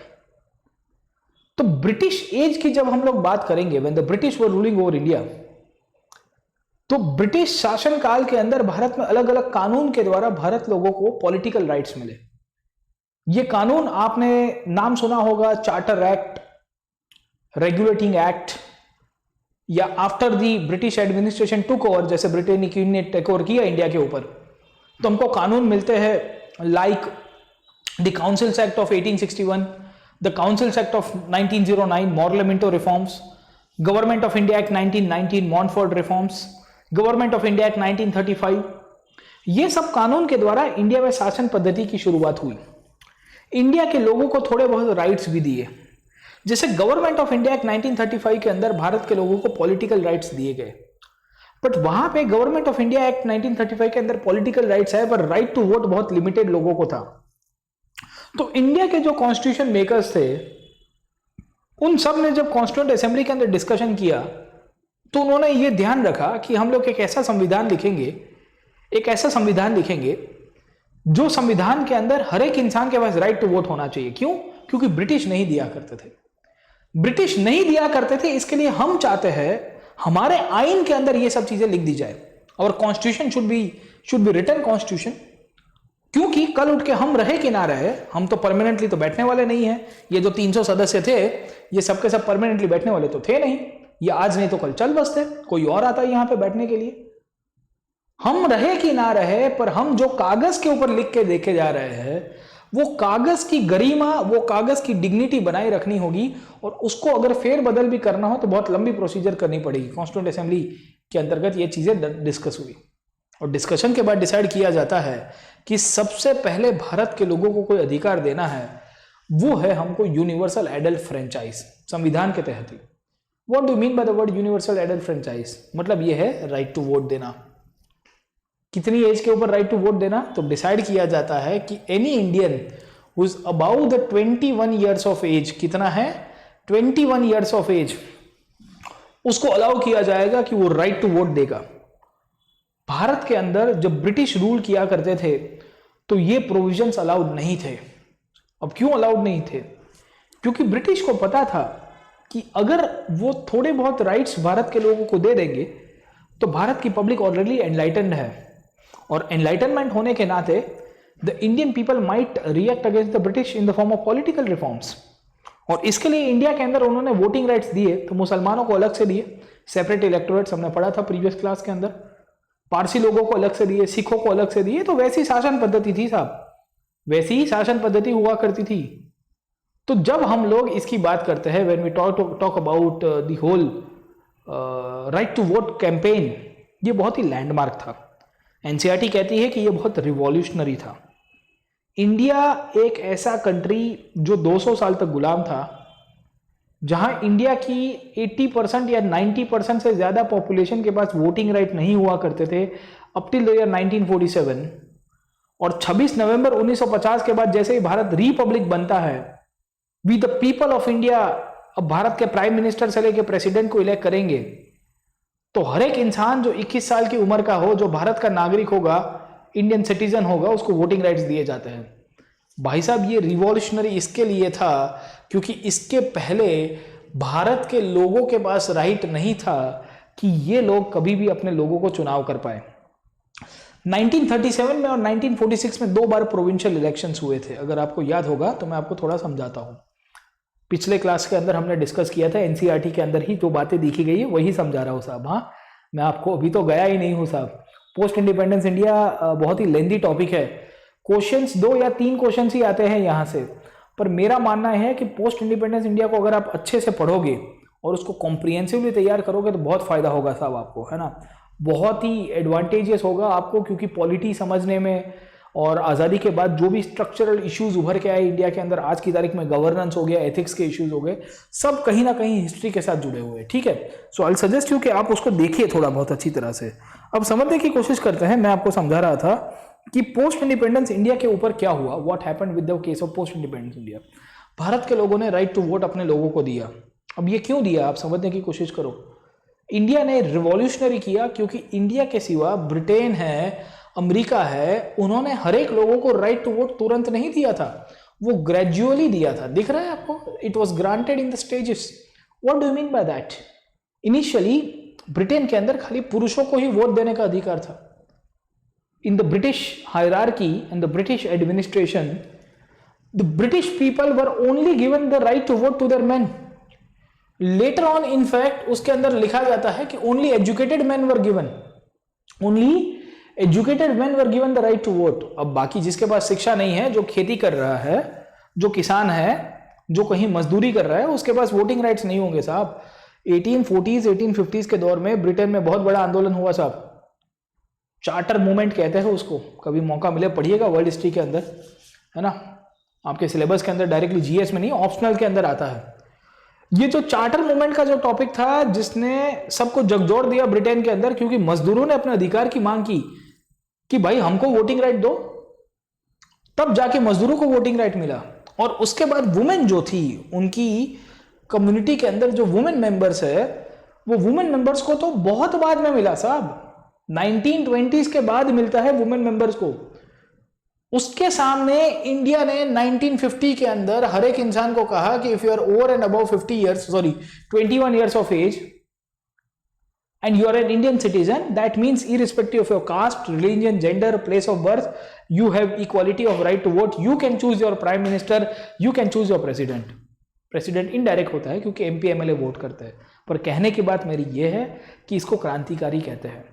S1: तो ब्रिटिश एज की जब हम लोग बात करेंगे, when the British were ruling over India, तो ब्रिटिश शासन काल के अंदर भारत में अलग अलग कानून के द्वारा भारत लोगों को पॉलिटिकल राइट्स मिले। ये कानून आपने नाम सुना होगा, चार्टर एक्ट, रेगुलेटिंग एक्ट, या after the British administration took over, जैसे ब्रिटेन ने टेक ओवर किया इंडिया के ऊपर, तो हमको कानून मिलते हैं like the councils act of 1861, the Councils Act of 1909, Morlamento reforms, Government of India Act 1919, Montfort reforms, Government of India Act 1935। ये सब कानून के द्वारा इंडिया में शासन पद्धति की शुरुआत हुई। इंडिया के लोगों को थोड़े बहुत राइट्स भी दिए, जैसे गवर्नमेंट ऑफ इंडिया एक्ट 1935 के अंदर भारत के लोगों को पॉलिटिकल राइट्स दिए गए। बट वहां पे गवर्नमेंट ऑफ इंडिया एक्ट 1935 के अंदर पॉलिटिकल राइट्स है, पर राइट टू वोट बहुत लिमिटेड लोगों को था। तो इंडिया के जो कॉन्स्टिट्यूशन मेकर्स थे, उन सब ने जब कॉन्स्टिट्यूएंट असेंबली के अंदर डिस्कशन किया, तो उन्होंने ये ध्यान रखा कि हम लोग एक ऐसा संविधान लिखेंगे जो संविधान के अंदर हर एक इंसान के पास राइट टू वोट होना चाहिए। क्यों? क्योंकि ब्रिटिश नहीं दिया करते थे। इसके लिए हम चाहते हैं हमारे आइन के अंदर ये सब चीजें लिख दी जाए, और constitution should be written constitution. क्योंकि कल उठ के हम रहे कि ना रहे, हम तो परमानेंटली तो बैठने वाले नहीं है। ये जो 300 सदस्य थे, ये सबके सब परमानेंटली बैठने वाले तो थे नहीं। ये आज नहीं तो कल चल बसते, कोई और आता है यहां पे बैठने के लिए। हम रहे कि ना रहे, पर हम जो कागज के ऊपर लिख के देखे जा रहे हैं, वो कागज की गरिमा, वो कागज की डिग्निटी बनाए रखनी होगी। और उसको अगर फेरबदल भी करना हो तो बहुत लंबी प्रोसीजर करनी पड़ेगी। कॉन्स्टिट्यूएंट असेंबली के अंतर्गत ये चीजें डिस्कस हुई, और डिस्कशन के बाद डिसाइड किया जाता है कि सबसे पहले भारत के लोगों को कोई अधिकार देना है, वो है हमको यूनिवर्सल एडल्ट फ्रेंचाइज, संविधान के तहत ही। What do mean by the word universal adult franchise? मतलब ये है राइट टू वोट देना। कितनी एज के ऊपर राइट टू वोट देना? तो डिसाइड किया जाता है कि any Indian who is about the 21 years of age, कितना है? 21 ईयर्स ऑफ एज, उसको अलाउ किया जाएगा कि वो राइट टू वोट देगा। भारत के अंदर जब ब्रिटिश रूल किया करते थे तो ये प्रोविजंस अलाउड नहीं थे। अब क्यों अलाउड नहीं थे? क्योंकि ब्रिटिश को पता था कि अगर वो थोड़े बहुत राइट्स भारत के लोगों को दे देंगे तो भारत की पब्लिक ऑलरेडी एनलाइटेंड है, और एनलाइटनमेंट होने के नाते the Indian people might react against the British in the form of political reforms. और इसके लिए इंडिया के अंदर उन्होंने वोटिंग राइट्स दिए, तो मुसलमानों को अलग से दिए, सेपरेट इलेक्टोरेट्स, हमने पढ़ा था प्रीवियस क्लास के अंदर। पारसी लोगों को अलग से दिए, सिखों को अलग से दिए। तो वैसी शासन पद्धति थी साहब, वैसी ही शासन पद्धति हुआ करती थी। तो जब हम लोग इसकी बात करते हैं, when we talk about the whole right to vote campaign, ये बहुत ही लैंडमार्क था। एनसीईआरटी कहती है कि ये बहुत रिवॉल्यूशनरी था। इंडिया एक ऐसा कंट्री जो 200 साल तक गुलाम था, जहां इंडिया की 80% या 90% से ज्यादा पॉपुलेशन के पास वोटिंग राइट नहीं हुआ करते थे अप टिल द ईयर 1947। और 26 नवंबर 1950 के बाद जैसे ही भारत रिपब्लिक बनता है, we the people of India अब भारत के प्राइम मिनिस्टर से लेकर प्रेसिडेंट को इलेक्ट करेंगे, तो हर एक इंसान जो 21 साल की उम्र का हो, जो भारत का नागरिक होगा, इंडियन सिटीजन होगा, उसको वोटिंग राइट्स दिए जाते हैं। भाई साहब, ये रिवॉल्यूशनरी इसके लिए था क्योंकि इसके पहले भारत के लोगों के पास राइट नहीं था कि ये लोग कभी भी अपने लोगों को चुनाव कर पाए। 1937 में और 1946 में 2 बार प्रोविंशियल इलेक्शंस हुए थे। अगर आपको याद होगा तो मैं आपको थोड़ा समझाता हूं। पिछले क्लास के अंदर हमने डिस्कस किया था, एनसीईआरटी के अंदर ही जो बातें देखी गई है वही समझा रहा हूं साहब। हाँ, मैं आपको अभी तो गया ही नहीं हूं साहब। पोस्ट इंडिपेंडेंस इंडिया बहुत ही लेंदी टॉपिक है, क्वेश्चंस 2 या 3 क्वेश्चंस ही आते हैं यहां से। पर मेरा मानना है कि पोस्ट इंडिपेंडेंस इंडिया को अगर आप अच्छे से पढ़ोगे और उसको कॉम्प्रिहेंसिवली तैयार करोगे तो बहुत फायदा होगा साहब आपको, है ना। बहुत ही एडवांटेजियस होगा आपको, क्योंकि पॉलिटी समझने में और आज़ादी के बाद जो भी स्ट्रक्चरल इश्यूज उभर के आए इंडिया के अंदर आज की तारीख में, गवर्नेंस हो गया, एथिक्स के इश्यूज हो गए, सब कहीं ना कहीं हिस्ट्री के साथ जुड़े हुए हैं। ठीक है, सो आई सजेस्ट यू कि आप उसको देखिए थोड़ा बहुत अच्छी तरह से। अब समझने की कोशिश करते हैं। मैं आपको समझा रहा था कि पोस्ट इंडिपेंडेंस इंडिया के ऊपर क्या हुआ, what happened with the case of post independence India. Bharat के लोगों ने राइट टू वोट अपने लोगों को दिया। अब ये क्यों दिया, आप समझने की कोशिश करो। इंडिया ने रिवॉल्यूशनरी किया क्योंकि इंडिया के सिवा ब्रिटेन है, अमेरिका है, उन्होंने हर एक लोगों को राइट टू वोट तुरंत नहीं दिया था, वो ग्रेजुअली दिया था। दिख रहा है आपको, it was granted in the stages. What do you mean by that? Initially Britain के अंदर खाली पुरुषों को ही वोट देने का अधिकार था। In the British hierarchy and the British administration, the British people were only given the right to vote to their men. Later on in fact उसके अंदर लिखा जाता है कि only educated man were given, only educated man were given the right to vote. अब बाकी जिसके पास शिक्षा नहीं है, जो खेती कर रहा है, जो किसान है, जो कहीं मजदूरी कर रहा है, उसके पास वोटिंग राइट्स नहीं होंगे साहब। 1840s 1850s के दौर में ब्रिटेन में बहुत बड़ा आंदोलन हुआ साहब, चार्टर मूवमेंट कहते हैं उसको। कभी मौका मिले पढ़िएगा वर्ल्ड हिस्ट्री के अंदर, है ना। आपके सिलेबस के अंदर डायरेक्टली जीएस में नहीं, ऑप्शनल के अंदर आता है। ये जो चार्टर मूवमेंट का जो टॉपिक था, जिसने सबको झकझोर दिया ब्रिटेन के अंदर, क्योंकि मजदूरों ने अपने अधिकार की मांग की कि भाई हमको वोटिंग राइट दो, तब जाके मजदूरों को वोटिंग राइट मिला। और उसके बाद वुमेन जो थी, उनकी कम्युनिटी के अंदर जो वुमेन मेंबर्स है, वो वुमेन मेंबर्स को तो बहुत बाद में मिला साहब, 1920s के बाद मिलता है वुमेन मेंबर्स को। उसके सामने इंडिया ने 1950 के अंदर हर एक इंसान को कहा कि if you are over and above 21 years of age and you are an Indian citizen, that means irrespective of your caste, religion, gender, place of birth, you have equality of right to vote. You can choose your prime minister, you can choose your president. President indirect होता है क्योंकि MP MLA vote करते हैं। पर कहने की बात मेरी यह है कि इसको क्रांतिकारी कहते हैं।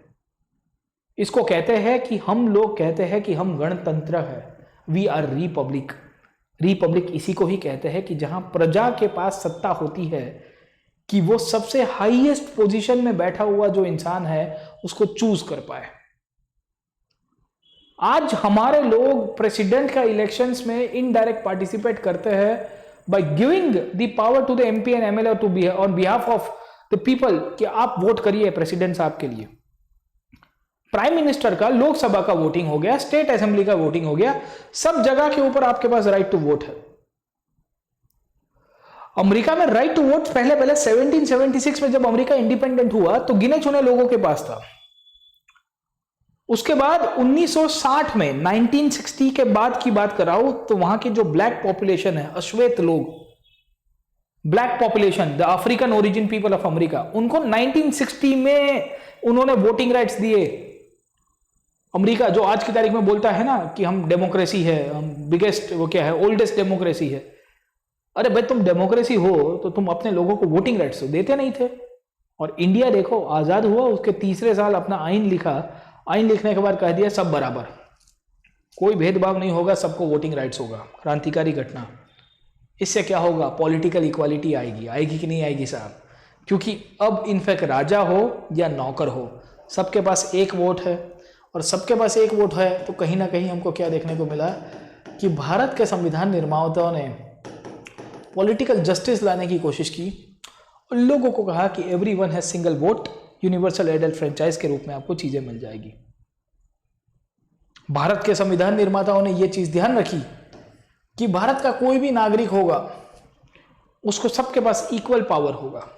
S1: इसको कहते हैं कि हम लोग कहते हैं कि हम गणतंत्र है, वी आर रिपब्लिक। रिपब्लिक इसी को ही कहते हैं कि जहां प्रजा के पास सत्ता होती है कि वो सबसे हाईएस्ट पोजीशन में बैठा हुआ जो इंसान है उसको चूज कर पाए। आज हमारे लोग प्रेसिडेंट का इलेक्शंस में इनडायरेक्ट पार्टिसिपेट करते हैं by giving the power to the MP and MLA to be on behalf of the people कि आप वोट करिए प्रेसिडेंट साहब के लिए। प्राइम मिनिस्टर का, लोकसभा का वोटिंग हो गया, स्टेट असेंबली का वोटिंग हो गया, सब जगह के ऊपर आपके पास राइट टू वोट है। अमेरिका में राइट टू वोट पहले 1776 में जब अमेरिका इंडिपेंडेंट हुआ तो गिने चुने लोगों के पास था। उसके बाद 1960 में, 1960 के बाद की बात कर रहा हूं, तो वहां की जो ब्लैक पॉपुलेशन है, अश्वेत लोग, black population, the African origin people of America, उनको 1960 में उन्होंने वोटिंग राइट्स दिए। अमेरिका जो आज की तारीख में बोलता है ना कि हम डेमोक्रेसी है, हम बिगेस्ट, वो क्या है, ओल्डेस्ट डेमोक्रेसी है। अरे भाई तुम डेमोक्रेसी हो तो तुम अपने लोगों को वोटिंग राइट्स तो देते नहीं थे। और इंडिया देखो आजाद हुआ, उसके तीसरे साल अपना आइन लिखा, आइन लिखने के बाद कह दिया सब बराबर, कोई भेदभाव नहीं होगा, सबको वोटिंग राइट्स होगा। क्रांतिकारी घटना। इससे क्या होगा? पॉलिटिकल इक्वालिटी आएगी। आएगी कि नहीं आएगी साहब? क्योंकि अब इनफैक्ट राजा हो या नौकर हो, सबके पास एक वोट है। और सबके पास एक वोट है तो कहीं ना कहीं हमको क्या देखने को मिला कि भारत के संविधान निर्माताओं ने पॉलिटिकल जस्टिस लाने की कोशिश की और लोगों को कहा कि everyone has single vote, universal adult franchise के रूप में आपको चीजें मिल जाएगी। भारत के संविधान निर्माताओं ने यह चीज ध्यान रखी कि भारत का कोई भी नागरिक होगा उसको सबके पास इक्वल पावर होगा।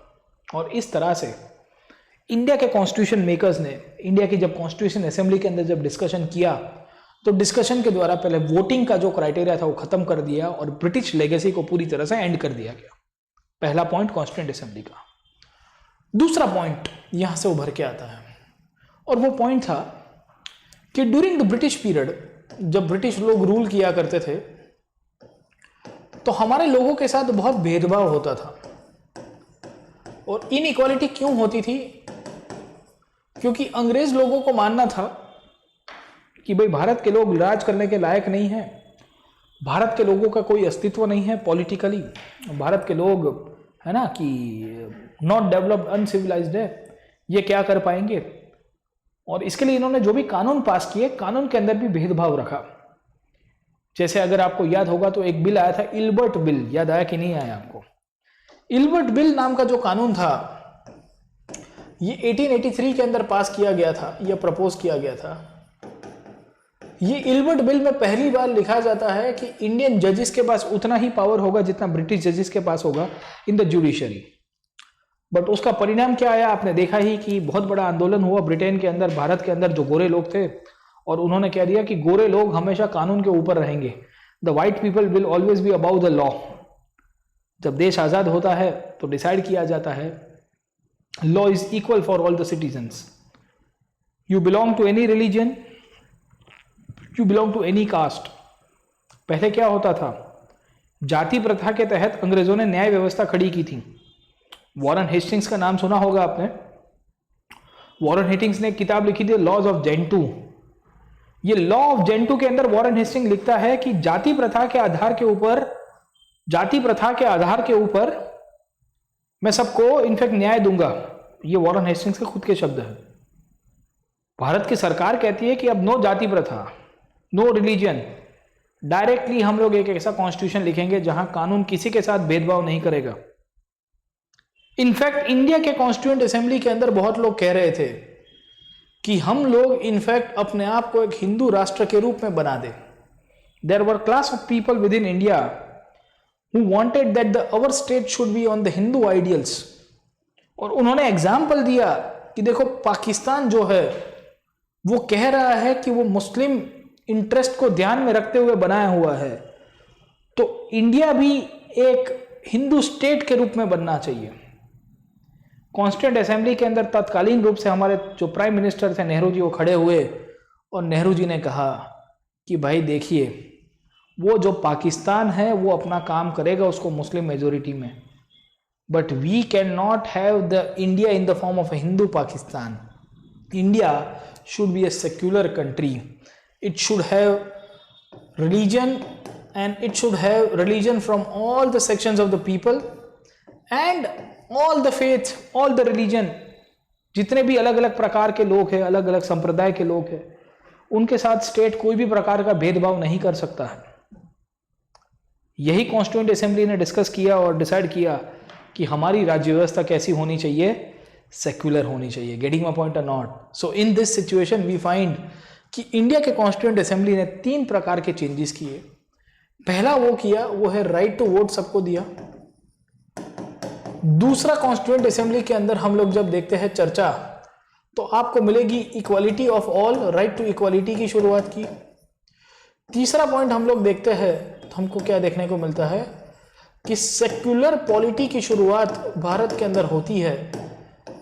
S1: और इस तरह से इंडिया के कॉन्स्टिट्यूशन मेकर्स ने, इंडिया की जब कॉन्स्टिट्यूशन असेंबली के अंदर जब डिस्कशन किया तो डिस्कशन के द्वारा पहले वोटिंग का जो क्राइटेरिया था वो खत्म कर दिया और ब्रिटिश लेगेसी को पूरी तरह से एंड कर दिया गया। पहला पॉइंट कॉन्स्टिट्यूशन असेंबली का। दूसरा पॉइंट यहां से उभर के आता है और वो पॉइंट था कि ड्यूरिंग द ब्रिटिश पीरियड, जब ब्रिटिश लोग रूल किया करते थे तो हमारे लोगों के साथ बहुत भेदभाव होता था। और इनइक्वालिटी क्यों होती थी? क्योंकि अंग्रेज लोगों को मानना था कि भाई भारत के लोग राज करने के लायक नहीं हैं, भारत के लोगों का कोई अस्तित्व नहीं है पॉलिटिकली, भारत के लोग है ना कि नॉट डेवलप्ड, अनसिविलाइज्ड है, ये क्या कर पाएंगे। और इसके लिए इन्होंने जो भी कानून पास किए, कानून के अंदर भी भेदभाव रखा। जैसे अगर आपको याद होगा तो एक बिल आया था, इल्बर्ट बिल, याद आया कि नहीं आया आपको? इल्बर्ट बिल नाम का जो कानून था ये 1883 के अंदर पास किया गया था, यह प्रपोज किया गया था। ये इल्बर्ट बिल में पहली बार लिखा जाता है कि इंडियन जजेस के पास उतना ही पावर होगा जितना ब्रिटिश जजेस के पास होगा इन द जुडिशरी। बट उसका परिणाम क्या आया? आपने देखा ही कि बहुत बड़ा आंदोलन हुआ ब्रिटेन के अंदर, भारत के अंदर जो गोरे लोग थे, और उन्होंने कह दिया कि गोरे लोग हमेशा कानून के ऊपर रहेंगे, the white people will always be about the law. जब देश आजाद होता है तो डिसाइड किया जाता है law is equal for all the citizens, you belong to any religion, you belong to any caste. पहले क्या होता था? जाति प्रथा के तहत अंग्रेजों ने न्याय व्यवस्था खड़ी की थी। वॉरेन हेस्टिंग्स का नाम सुना होगा आपने। वॉरेन हेस्टिंग्स ने एक किताब लिखी थी लॉज ऑफ जेंटू। ये लॉ ऑफ जेंटू के अंदर वॉरेन हेस्टिंग्स लिखता है कि जाति प्रथा के आधार के ऊपर मैं सबको इनफैक्ट न्याय दूंगा। ये वॉरेन हेस्टिंग्स के खुद के शब्द हैं। भारत की सरकार कहती है कि अब नो जाति प्रथा, नो रिलीजन, डायरेक्टली हम लोग एक ऐसा कॉन्स्टिट्यूशन लिखेंगे जहां कानून किसी के साथ भेदभाव नहीं करेगा। इनफैक्ट इंडिया के कॉन्स्टिट्यूएंट असेंबली के अंदर बहुत लोग कह रहे थे कि हम लोग इनफैक्ट अपने आप को एक हिंदू राष्ट्र के रूप में बना दें। There were class of people within India who wanted that our state should be on the Hindu ideals। और उन्होंने एग्जाम्पल दिया कि देखो पाकिस्तान जो है वो कह रहा है कि वो मुस्लिम इंटरेस्ट को ध्यान में रखते हुए बनाया हुआ है, तो इंडिया भी एक हिंदू स्टेट के रूप में बनना चाहिए। कॉन्स्टिट्यूएंट असेंबली के अंदर तत्कालीन रूप से हमारे जो प्राइम मिनिस्टर थे नेहरू जी, वो खड़े हुए और नेहरू जी ने कहा कि भाई देखिए, वो जो पाकिस्तान है वो अपना काम करेगा उसको मुस्लिम मेजोरिटी में, but we can not have the India in the form of a Hindu Pakistan. India should be a secular country, it should have religion and it should have religion from all the sections of the people and all the faith, all the religion. जितने भी अलग अलग प्रकार के लोग हैं, अलग अलग संप्रदाय के लोग हैं, उनके साथ स्टेट कोई भी प्रकार का भेदभाव नहीं कर सकता है। यही कॉन्स्टिट्यूएंट असेंबली ने डिस्कस किया और डिसाइड किया कि हमारी राज्य व्यवस्था कैसी होनी चाहिए, सेक्युलर होनी चाहिए। गेटिंग माय पॉइंट और not? So in this situation we find कि इंडिया के कॉन्स्टिट्यूएंट असेंबली ने 3 प्रकार के चेंजेस किए। पहला वो किया, वो है राइट टू वोट सबको दिया। दूसरा, कॉन्स्टिट्यूएंट असेंबली के अंदर हम लोग जब देखते हैं चर्चा तो आपको मिलेगी equality of all, right to equality की शुरुआत की। तीसरा पॉइंट हम लोग देखते हैं तो हमको क्या देखने को मिलता है कि सेक्युलर पॉलिटी की शुरुआत भारत के अंदर होती है,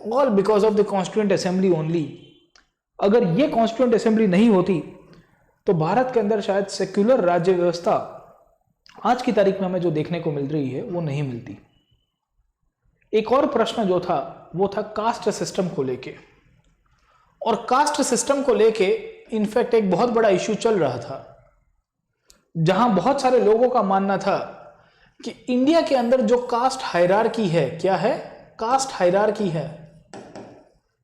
S1: all because of the constituent assembly only. अगर ये कॉन्स्टिट्यूएंट असेंबली नहीं होती तो भारत के अंदर शायद सेक्युलर राज्य व्यवस्था आज की तारीख में हमें जो देखने को मिल रही है वो नहीं मिलती। एक और प्रश्न जो था वो था कास्ट सिस्टम को लेके, और कास्ट सिस्टम को लेके इनफैक्ट एक बहुत बड़ा इश्यू चल रहा था, जहां बहुत सारे लोगों का मानना था कि इंडिया के अंदर जो कास्ट हायरार्की है, क्या है, कास्ट हायरार्की है,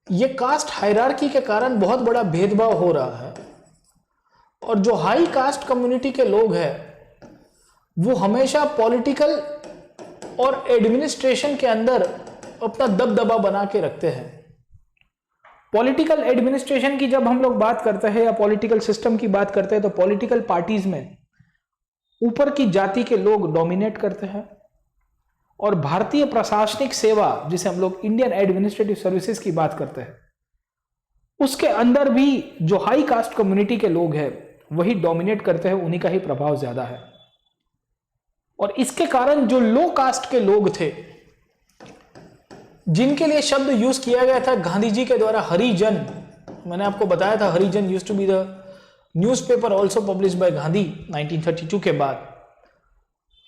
S1: ये कास्ट हायरार्की के कारण बहुत बड़ा भेदभाव हो रहा है, और जो हाई कास्ट कम्युनिटी के लोग हैं वो हमेशा पॉलिटिकल और एडमिनिस्ट्रेशन के अंदर अपना दबदबा बना के रखते हैं। पॉलिटिकल एडमिनिस्ट्रेशन की जब हम लोग बात करते हैं या पॉलिटिकल सिस्टम की बात करते हैं तो पॉलिटिकल पार्टीज में ऊपर की जाति के लोग डोमिनेट करते हैं, और भारतीय प्रशासनिक सेवा जिसे हम लोग इंडियन एडमिनिस्ट्रेटिव सर्विसेज की बात करते हैं उसके अंदर भी जो हाई कास्ट कम्युनिटी के लोग हैं वही डोमिनेट करते हैं, उन्हीं का ही प्रभाव ज्यादा है। और इसके कारण जो लो कास्ट के लोग थे, जिनके लिए शब्द यूज किया गया था गांधी जी के द्वारा हरिजन, मैंने आपको बताया था Harijan used to be the newspaper also published by Gandhi 1932 के बाद,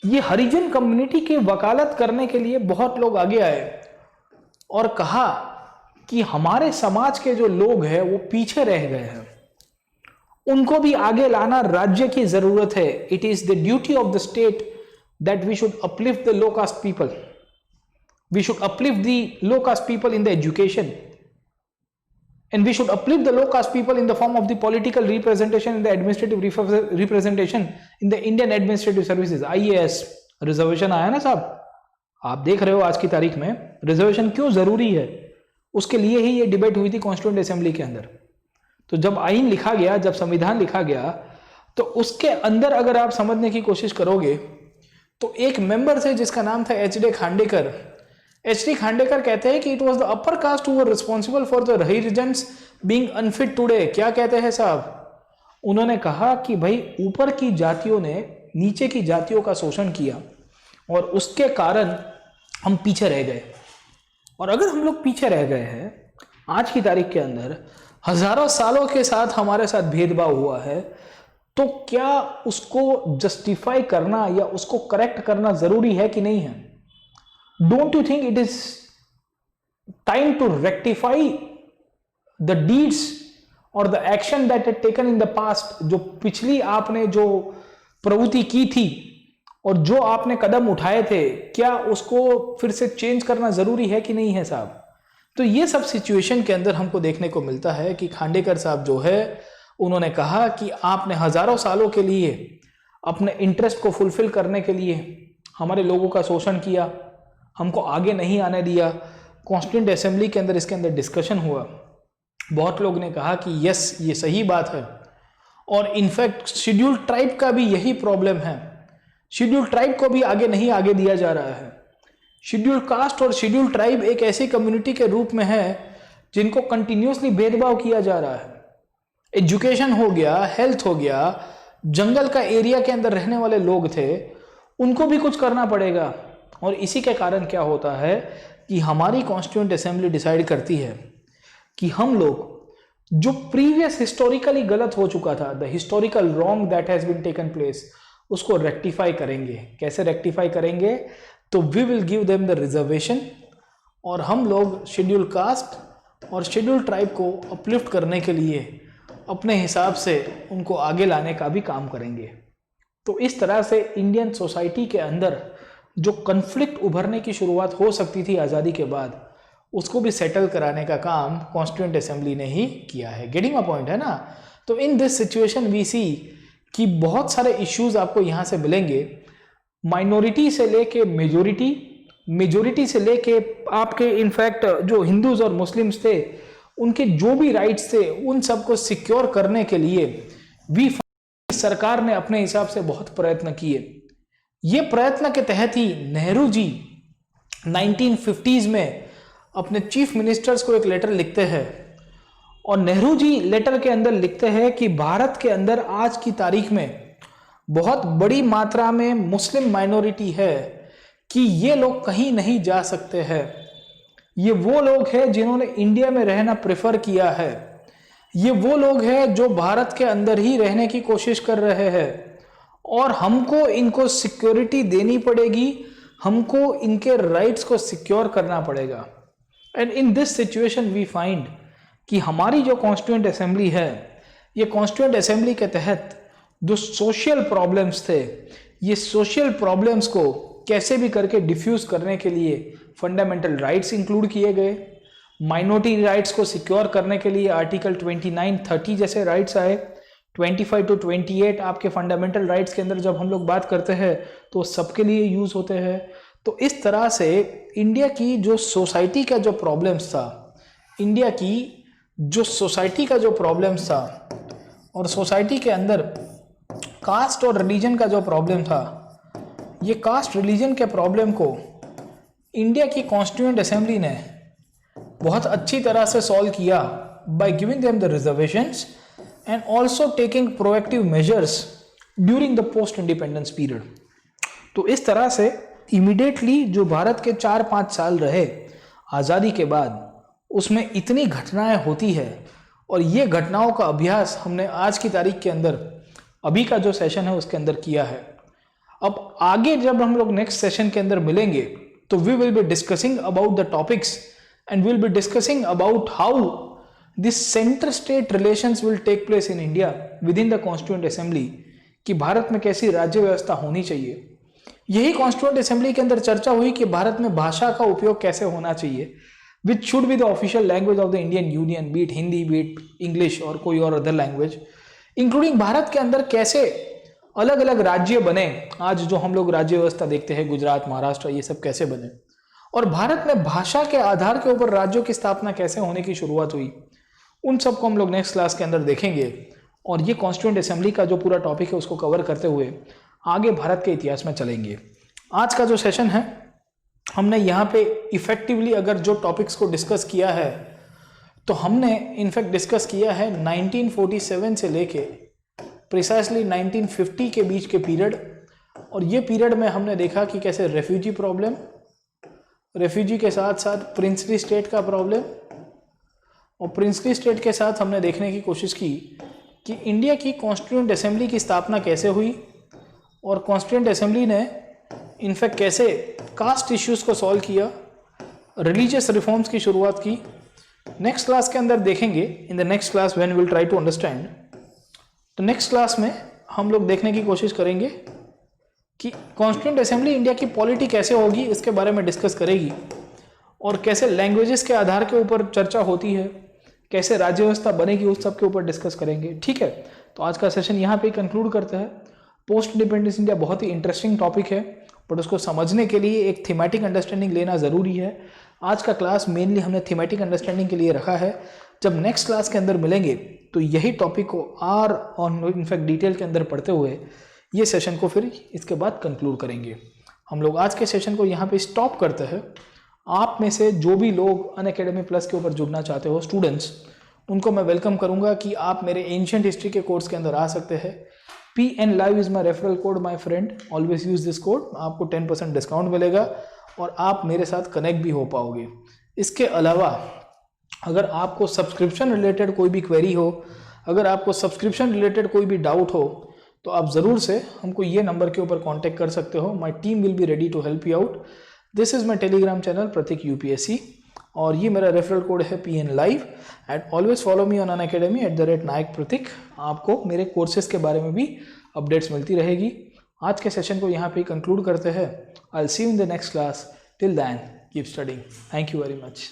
S1: ये हरिजन कम्युनिटी की वकालत करने के लिए बहुत लोग आगे आए और कहा कि हमारे समाज के जो लोग हैं वो पीछे रह गए हैं, उनको भी आगे लाना राज्य की जरूरत है। It is the duty of the state that we should uplift the low caste people, we should uplift the low caste people in the education, and we should uplift the low caste people in the form of the political representation and the administrative representation in the Indian administrative services। IAS reservation आया ना साहब, आप देख रहे हो आज की तारीख में रिजर्वेशन क्यों जरूरी है, उसके लिए ही ये डिबेट हुई थी कॉन्स्टिट्यूएंट असेंबली के अंदर। तो जब आईन लिखा गया, जब संविधान लिखा गया, तो उसके अंदर अगर आप समझने की कोशिश करोगे तो एक मेंबर थे जिसका नाम था H D Khandekar. H D Khandekar कहते हैं कि it was the upper caste who were responsible for the Harijans being unfit today. क्या कहते हैं साहब, उन्होंने कहा कि भाई ऊपर की जातियों ने नीचे की जातियों का शोषण किया और उसके कारण हम पीछे रह गए। और अगर हम लोग पीछे रह गए हैं आज की तारीख के अंदर, हजारों सालों के साथ हमारे साथ भेदभाव हुआ है, तो क्या उसको जस्टिफाई करना या उसको करेक्ट करना जरूरी है कि नहीं है? Don't you think it is time to rectify the deeds or the action that had taken in the past? जो पिछली आपने जो प्रवृत्ति की थी और जो आपने कदम उठाए थे, क्या उसको फिर से चेंज करना जरूरी है कि नहीं है साहब? तो ये सब सिचुएशन के अंदर हमको देखने को मिलता है कि खांडेकर साहब जो है उन्होंने कहा कि आपने हजारों सालों के लिए अपने इंटरेस्ट को फुलफिल करने के लिए हमारे लोगों का शोषण किया, हमको आगे नहीं आने दिया। कॉन्स्टिट्यूएंट असेंबली के अंदर इसके अंदर डिस्कशन हुआ, बहुत लोग ने कहा कि यस ये सही बात है, और इनफैक्ट शेड्यूल्ड ट्राइब का भी यही प्रॉब्लम है, शेड्यूल्ड ट्राइब को भी आगे दिया जा रहा है। शेड्यूल्ड कास्ट और शेड्यूल्ड ट्राइब एक ऐसी कम्युनिटी के रूप में है जिनको कंटिन्यूसली भेदभाव किया जा रहा है। एजुकेशन हो गया, हेल्थ हो गया, जंगल का एरिया के अंदर रहने वाले लोग थे, उनको भी कुछ करना पड़ेगा। और इसी के कारण क्या होता है कि हमारी कॉन्स्टिट्यूएंट असेंबली डिसाइड करती है कि हम लोग जो प्रीवियस हिस्टोरिकली गलत हो चुका था, the historical wrong that has been taken place, उसको रेक्टिफाई करेंगे। कैसे रेक्टिफाई करेंगे? तो we will give them the reservation, और हम लोग शेड्यूल कास्ट और शेड्यूल ट्राइब को अपलिफ्ट करने के लिए अपने हिसाब से उनको आगे लाने का भी काम करेंगे। तो इस तरह से इंडियन सोसाइटी के अंदर जो कन्फ्लिक्ट उभरने की शुरुआत हो सकती थी आज़ादी के बाद, उसको भी सेटल कराने का काम कॉन्स्टिट्यूएंट असेंबली ने ही किया है। गेटिंग अ पॉइंट है ना? तो इन दिस सिचुएशन वी सी कि बहुत सारे इश्यूज आपको यहाँ से मिलेंगे, माइनॉरिटी से लेके मेजोरिटी, मेजोरिटी से लेके आपके इनफैक्ट जो हिंदूज और मुस्लिम्स थे उनके जो भी राइट्स थे उन सबको सिक्योर करने के लिए भी सरकार ने अपने हिसाब से बहुत प्रयत्न किए। ये प्रयत्न के तहत ही नेहरू जी 1950s में अपने चीफ मिनिस्टर्स को एक लेटर लिखते हैं, और नेहरू जी लेटर के अंदर लिखते हैं कि भारत के अंदर आज की तारीख में बहुत बड़ी मात्रा में मुस्लिम माइनॉरिटी है कि ये लोग कहीं नहीं जा सकते हैं। ये वो लोग हैं जिन्होंने इंडिया में रहना प्रेफर किया है, ये वो लोग हैं जो भारत के अंदर ही रहने की कोशिश कर रहे हैं और हमको इनको सिक्योरिटी देनी पड़ेगी, हमको इनके राइट्स को सिक्योर करना पड़ेगा। And in this situation we find कि हमारी जो कॉन्स्टिट्यूएंट असेंबली है, ये कॉन्स्टिट्यूएंट असेंबली के तहत जो सोशल प्रॉब्लम्स थे, ये सोशल प्रॉब्लम्स को कैसे भी करके डिफ्यूज करने के लिए फंडामेंटल राइट्स इंक्लूड किए गए, माइनॉरिटी राइट्स को सिक्योर करने के लिए आर्टिकल 29, 30 जैसे राइट्स आए, 25 to 28 आपके फंडामेंटल राइट्स के अंदर जब हम लोग बात करते हैं तो सबके लिए यूज होते हैं। तो इस तरह से इंडिया की जो सोसाइटी का जो प्रॉब्लम्स था, इंडिया की जो सोसाइटी का जो प्रॉब्लम्स था और सोसाइटी के अंदर कास्ट और रिलीजन का जो प्रॉब्लम था, ये कास्ट रिलीजन के प्रॉब्लम को इंडिया की कॉन्स्टिट्यूएंट असेंबली ने बहुत अच्छी तरह से सॉल्व किया by giving them the reservations and also taking proactive measures during the post independence period. तो इस तरह से इमीडिएटली जो भारत के 4-5 साल रहे आज़ादी के बाद, उसमें इतनी घटनाएं होती है और ये घटनाओं का अभ्यास हमने आज की तारीख के अंदर, अभी का जो सेशन है उसके अंदर किया है। अब आगे जब हम लोग नेक्स्ट सेशन के अंदर मिलेंगे तो we will be discussing about the topics and we'll be discussing about how this center state relations will take place in India within the Constituent Assembly, कि भारत में कैसी राज्य व्यवस्था होनी चाहिए। यही कॉन्स्टिट्यूएंट असेंबली के अंदर चर्चा हुई कि भारत में भाषा का उपयोग कैसे होना चाहिए, which should be the official language of the Indian union, be it Hindi, be it English और कोई और अदर लैंग्वेज, इंक्लूडिंग भारत के अंदर कैसे अलग अलग राज्य बने। आज जो हम लोग राज्य व्यवस्था देखते हैं, गुजरात, महाराष्ट्र, ये सब कैसे बने, और भारत में भाषा के आधार के ऊपर राज्यों की स्थापना कैसे होने की शुरुआत हुई, उन सब को हम लोग नेक्स्ट क्लास के अंदर देखेंगे। और ये कॉन्स्टिट्यूएंट असेंबली का जो पूरा टॉपिक है उसको कवर करते हुए आगे भारत के इतिहास में चलेंगे। आज का जो सेशन है, हमने यहाँ पे इफेक्टिवली अगर जो टॉपिक्स को डिस्कस किया है, तो हमने इनफैक्ट डिस्कस किया है 1947 से लेके प्रिसाइसली 1950 के बीच के पीरियड। और ये पीरियड में हमने देखा कि कैसे रेफ्यूजी प्रॉब्लम, रेफ्यूजी के साथ साथ प्रिंसली स्टेट का प्रॉब्लम, और प्रिंसली स्टेट के साथ हमने देखने की कोशिश की कि इंडिया की कॉन्स्टिट्यूएंट असेंबली की स्थापना कैसे हुई और कॉन्स्टिट्यूएंट असेंबली ने इनफैक्ट कैसे कास्ट इश्यूज को सॉल्व किया, रिलीजियस रिफॉर्म्स की शुरुआत की। नेक्स्ट क्लास के अंदर देखेंगे, in the next class when we will try to understand. तो नेक्स्ट क्लास में हम लोग देखने की कोशिश करेंगे कि कॉन्स्टिट्यूएंट असेंबली इंडिया की पॉलिटी कैसे होगी, इसके बारे में डिस्कस करेगी, और कैसे लैंग्वेजेस के आधार के ऊपर चर्चा होती है, कैसे राज्य व्यवस्था बनेगी, उस सब के ऊपर डिस्कस करेंगे। ठीक है, तो आज का सेशन यहाँ पे कंक्लूड करते हैं। पोस्ट इंडिपेंडेंस इंडिया बहुत ही इंटरेस्टिंग टॉपिक है, बट उसको समझने के लिए एक थीमेटिक अंडरस्टैंडिंग लेना ज़रूरी है। आज का क्लास मेनली हमने थीमेटिक अंडरस्टैंडिंग के लिए रखा है। जब नेक्स्ट क्लास के अंदर मिलेंगे तो यही टॉपिक को और इनफैक्ट डिटेल के अंदर पढ़ते हुए ये सेशन को फिर इसके बाद कंक्लूड करेंगे। हम लोग आज के सेशन को यहाँ पे स्टॉप करते हैं। आप में से जो भी लोग अनअकैडमी प्लस के ऊपर जुड़ना चाहते हो स्टूडेंट्स, उनको मैं वेलकम करूँगा कि आप मेरे एंशिएंट हिस्ट्री के कोर्स के अंदर आ सकते हैं। PN Live is my referral code my friend, always use this code, आपको 10% डिस्काउंट मिलेगा और आप मेरे साथ कनेक्ट भी हो पाओगे। इसके अलावा अगर आपको सब्सक्रिप्शन रिलेटेड कोई भी क्वेरी हो, अगर आपको सब्सक्रिप्शन रिलेटेड कोई भी डाउट हो, तो आप ज़रूर से हमको ये नंबर के ऊपर कांटेक्ट कर सकते हो। My team will be ready to help you out. This is my Telegram channel Prateek UPSC, और ये मेरा रेफरल कोड है PN Live। And always follow me on Unacademy @Nayak Prateek. आपको मेरे कोर्सेज के बारे में भी अपडेट्स मिलती रहेगी। आज के सेशन को यहाँ पे कंक्लूड करते हैं। I will see you in the next class. Till then keep studying. Thank you very much.